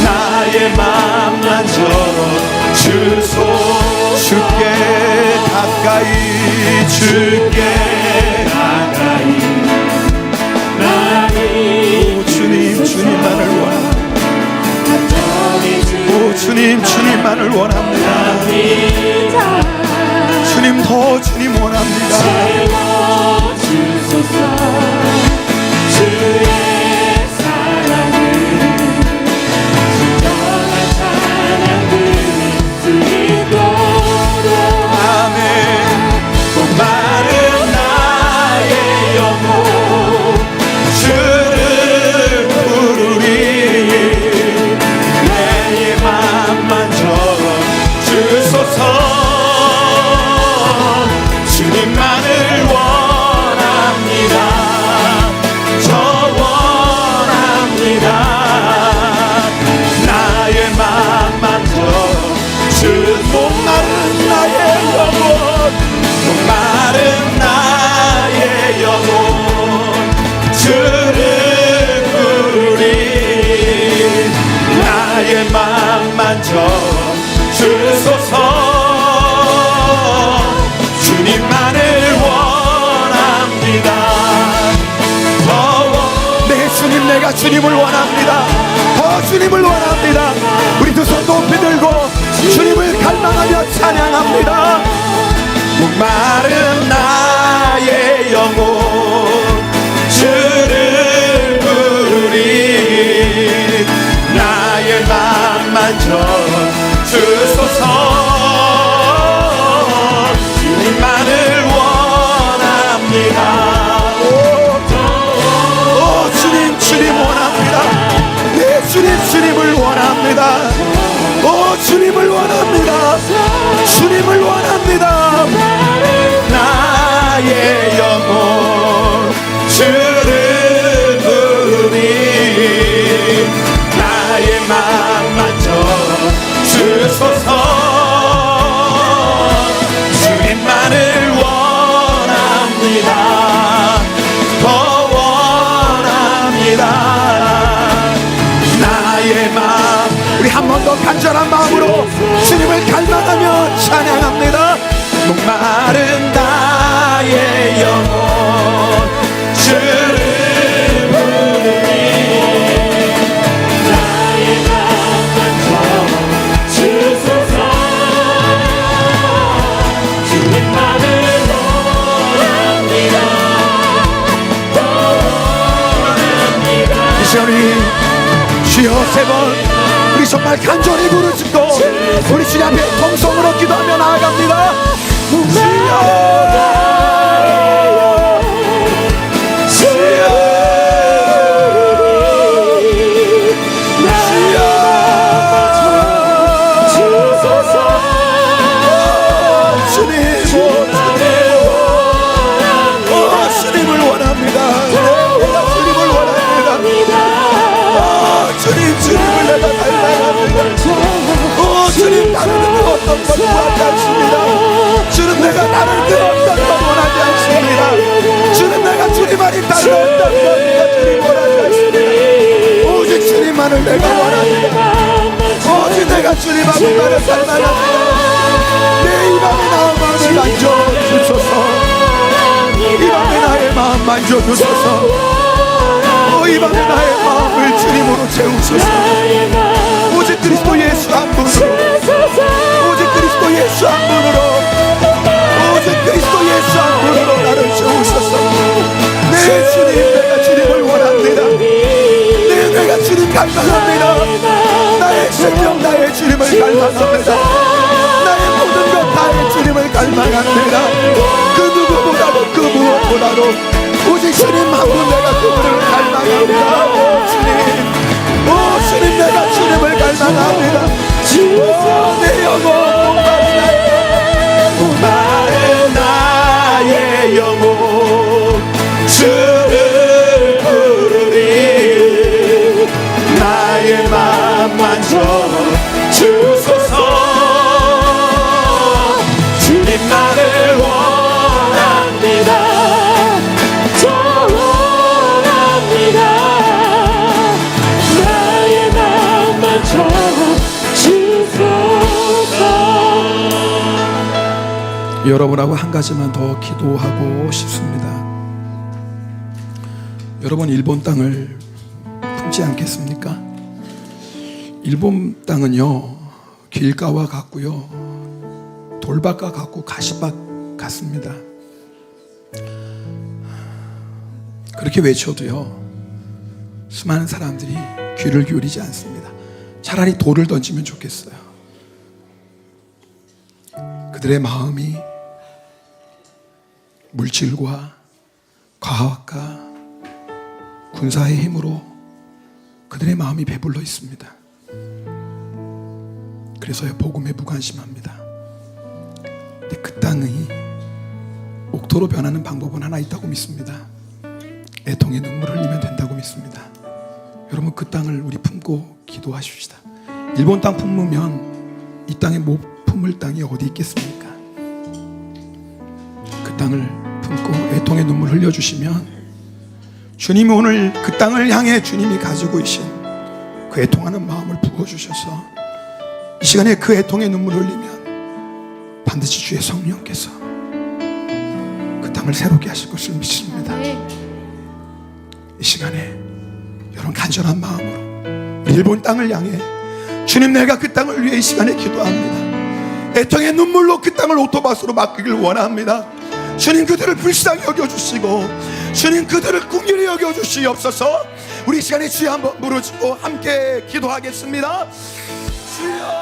나의 맘만 저어주소 주께 가까이 주께 가까이 나를 주님 주님만을 원합니다. 오 주님 주님만을 원합니다. 주님 더 주님 원합니다. 채워주소서 주의 사랑을 진정한 찬양 드릴 수 있도록 아멘. 목마른 나의 영혼 주를 부르리 내 맘만 저어주소서 주님만을 원합니다. 저 원합니다. 나의 맘만 저어주 목마른 나의 영혼 목마른 나의 영혼 주를 부르리 나의 맘만 저어주소서 주님만을 원합니다. 내 주님 내가 주님을 원합니다. 더 주님을 원합니다. 우리 두 손 높이 들고 주님을 갈망하며 찬양합니다. 목마른 나의 영혼 주를 부르리 나의 맘만 저어주소서 주님만을 원합니다. 오 주님 주님 원합니다. 내 주님 주님을 원합니다. 오 주님을 원합니다. 주님을 원합니다. 나의 영혼 주를 부르니 나의 맘만 저어주소서 주님만을 원합니다. 더 원합니다. 나의 마음 우리 한 번 더 간절한 마음으로 주님을 갈망하며 찬양합니다. 목마른 나의 영혼 주를 부르니 나의 맘만 저어주소서 주님만을 원합니다. 원합니다. 이 시간 주여 세 번 우리 정말 간절히 부르짖고 우리 주님 앞에 통성으로 기도하며 나아갑니다. 주님을 원합니다. 주님을 원합니다. 것 원하지 않습니다. 주는 내가 다른 그 어떤 것 원하지 않습니다. 주는 내가 주님만이 다른 어떤 것 주님 원하지 않습니다. 오직 주님만을 내가 원합니다. 오직 내가 주님 앞에만을 살만합니다. 내 이 밤에 나의 마음을 만져주소서. 이 밤에 나의 마음 만져주소서. 이 밤에 나의 마음을 주님으로 채우소서. 오직 그리스도 예수 한 분으로, 오직 그리스도 예수 한 분으로, 오직 그리스도 예수 한 분으로 나를 채우소서. 내 주님, 내가 주님을 원합니다. 내가 주님 갈망합니다. 나의 생명, 나의 주님을 갈망합니다. 나의 모든 것 다의 주님을 갈망합니다. 그 누구보다도 그 무엇보다도 오직 주님 한 분, 내가 그분을 갈망합니다. 오 주님, 내가 주님을 갈망합니다. 내 영혼 나의 영혼 주를 부르리. 나의 마음 만져 주소서. 주님 나를 원합니다. 저 원합니다. 나의 마음만 주소서. 여러분하고 한 가지만 더 기도하고 싶습니다. 여러분, 일본 땅을 품지 않겠습니까? 일본 땅은요, 길가와 같고요, 돌밭과 같고 가시밭 같습니다. 그렇게 외쳐도요, 수많은 사람들이 귀를 기울이지 않습니다. 차라리 돌을 던지면 좋겠어요. 그들의 마음이 물질과 과학과 군사의 힘으로 그들의 마음이 배불러 있습니다. 그래서요, 복음에 무관심합니다. 근데 그 땅이 옥토로 변하는 방법은 하나 있다고 믿습니다. 애통의 눈물을 흘리면 된다고 믿습니다. 여러분, 그 땅을 우리 품고 기도하십시다. 일본 땅 품으면 이 땅에 못 품을 땅이 어디 있겠습니까? 그 땅을 품고 애통의 눈물 흘려주시면 주님이 오늘 그 땅을 향해 주님이 가지고 계신 그 애통하는 마음을 부어주셔서 이 시간에 그 애통의 눈물을 흘리면 반드시 주의 성령께서 그 땅을 새롭게 하실 것을 믿습니다. 이 시간에 여러분, 간절한 마음으로 일본 땅을 향해 주님, 내가 그 땅을 위해 이 시간에 기도합니다. 애통의 눈물로 그 땅을 오토바스로 맡기길 원합니다. 주님, 그들을 불쌍히 여겨주시고 주님, 그들을 긍휼히 여겨주시옵소서. 우리 이 시간에 주여 한번 부르짖고 함께 기도하겠습니다. 주여.